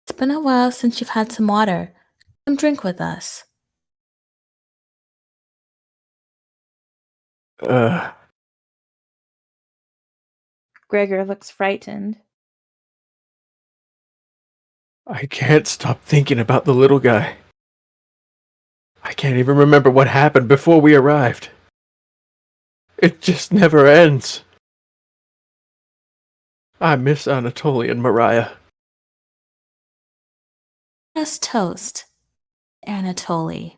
It's been a while since you've had some water. Come drink with us. Gregor looks frightened. I can't stop thinking about the little guy. I can't even remember what happened before we arrived. It just never ends. I miss Anatoly and Mariah. Let's toast Anatoly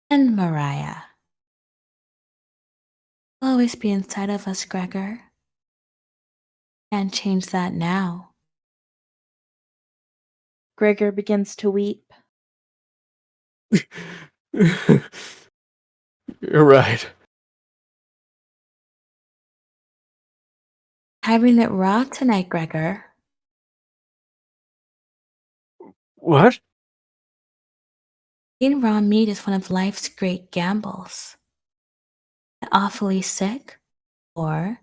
and Mariah. Always be inside of us, Gregor. Can't change that now. Gregor begins to weep. You're right. Having it raw tonight, Gregor. What? Eating raw meat is one of life's great gambles. Awfully sick, or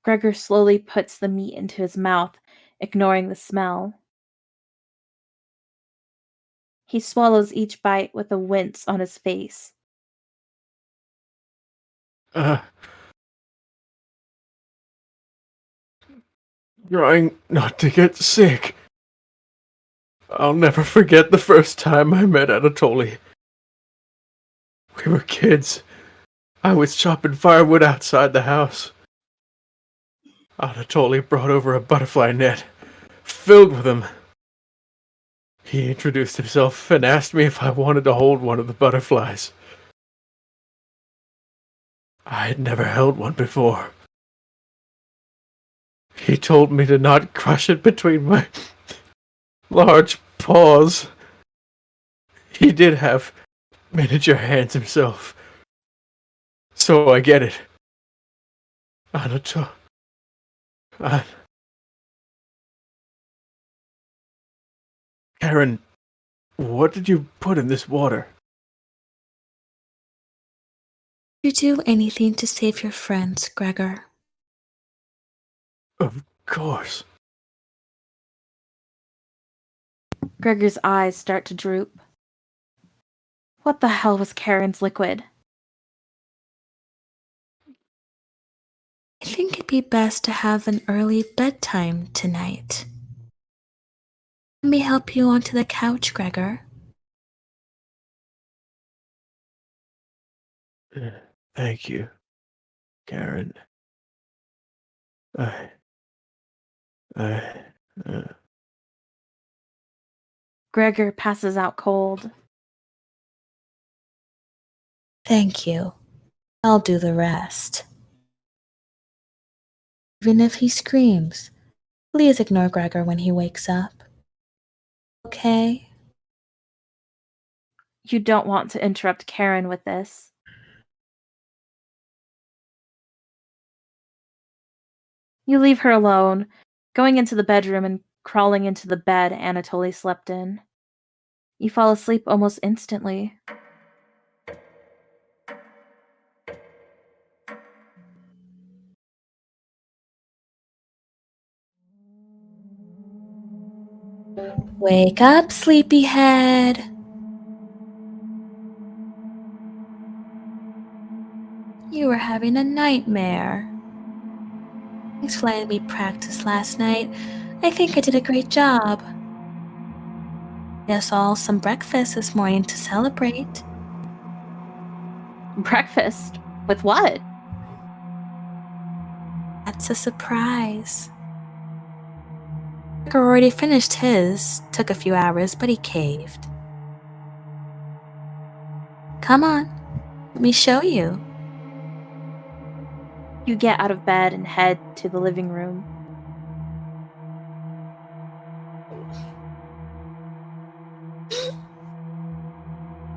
Gregor slowly puts the meat into his mouth, ignoring the smell. He swallows each bite with a wince on his face. Trying not to get sick. I'll never forget the first time I met Anatoly. We were kids. I was chopping firewood outside the house. Anatoly brought over a butterfly net, filled with them. He introduced himself and asked me if I wanted to hold one of the butterflies. I had never held one before. He told me to not crush it between my large paws. He did have miniature hands himself. So I get it. Karin, what did you put in this water? You do anything to save your friends, Gregor. Of course. Gregor's eyes start to droop. What the hell was Karin's liquid? I think it'd be best to have an early bedtime tonight. Let me help you onto the couch, Gregor. Thank you, Karin. Gregor passes out cold. Thank you. I'll do the rest. Even if he screams, please ignore Gregor when he wakes up. Okay? You don't want to interrupt Karin with this. You leave her alone, going into the bedroom and crawling into the bed Anatoly slept in. You fall asleep almost instantly. Wake up, sleepyhead. You were having a nightmare. Thanks for letting me practice last night. I think I did a great job. Guess all some breakfast this morning to celebrate. Breakfast? With what? That's a surprise. Gregor already finished his. Took a few hours, but he caved. Come on, let me show you. You get out of bed and head to the living room.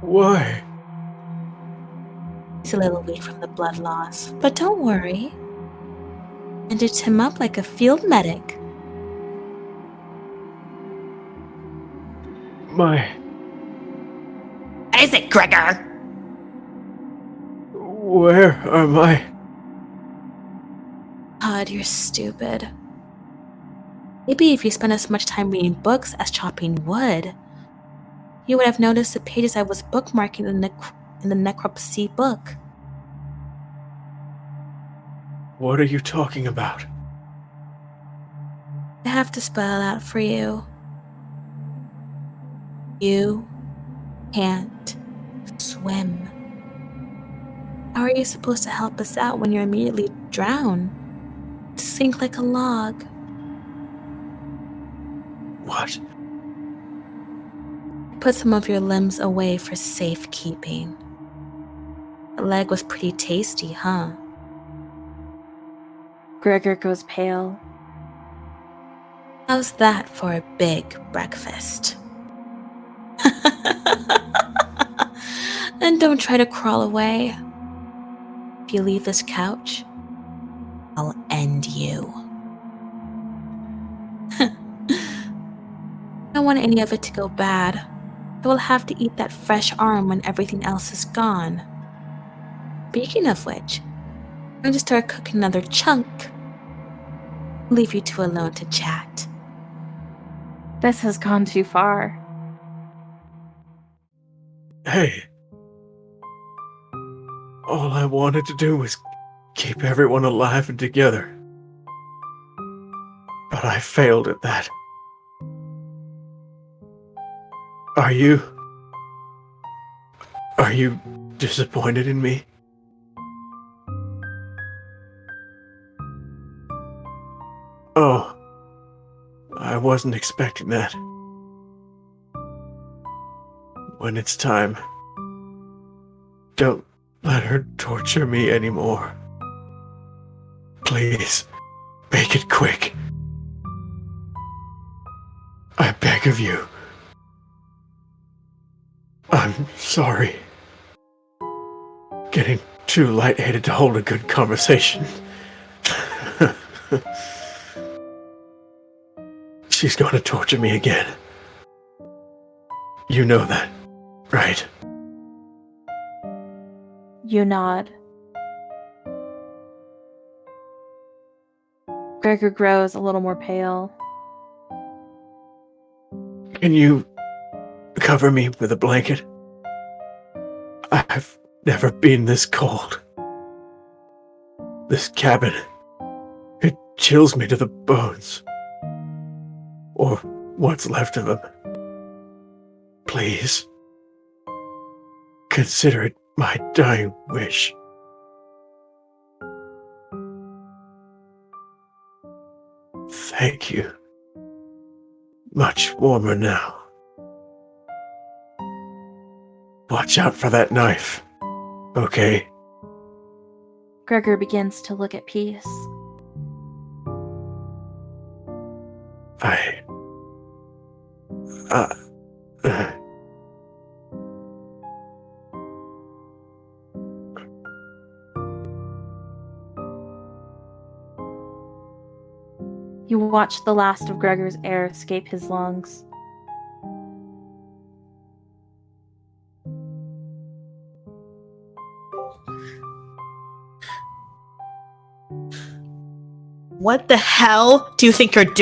Why? He's a little weak from the blood loss, but don't worry. Bandaged him up like a field medic. My... What is it, Gregor? Where am I? God, you're stupid. Maybe if you spent as much time reading books as chopping wood, you would have noticed the pages I was bookmarking in the necropsy book. What are you talking about? I have to spell it out for you. You can't swim. How are you supposed to help us out when you immediately drown? Sink like a log. What? Put some of your limbs away for safekeeping. The leg was pretty tasty, huh? Gregor goes pale. How's that for a big breakfast? And don't try to crawl away. If you leave this couch, I'll end you. I don't want any of it to go bad. I will have to eat that fresh arm when everything else is gone. Speaking of which, I'm going to start cooking another chunk leave you two alone to chat. This has gone too far. Hey. All I wanted to do was keep everyone alive and together. But I failed at that. Are you disappointed in me? Oh, I wasn't expecting that. When it's time, don't let her torture me anymore. Please, make it quick. I beg of you. I'm sorry. Getting too lightheaded to hold a good conversation. She's going to torture me again. You know that, right? You nod. Gregor grows a little more pale. Can you cover me with a blanket? I've never been this cold. This cabin, it chills me to the bones. Or what's left of them. Please, consider it my dying wish. Thank you. Much warmer now. Watch out for that knife, okay? Gregor begins to look at Peace. You watch the last of Gregor's air escape his lungs. What the hell do you think you're doing?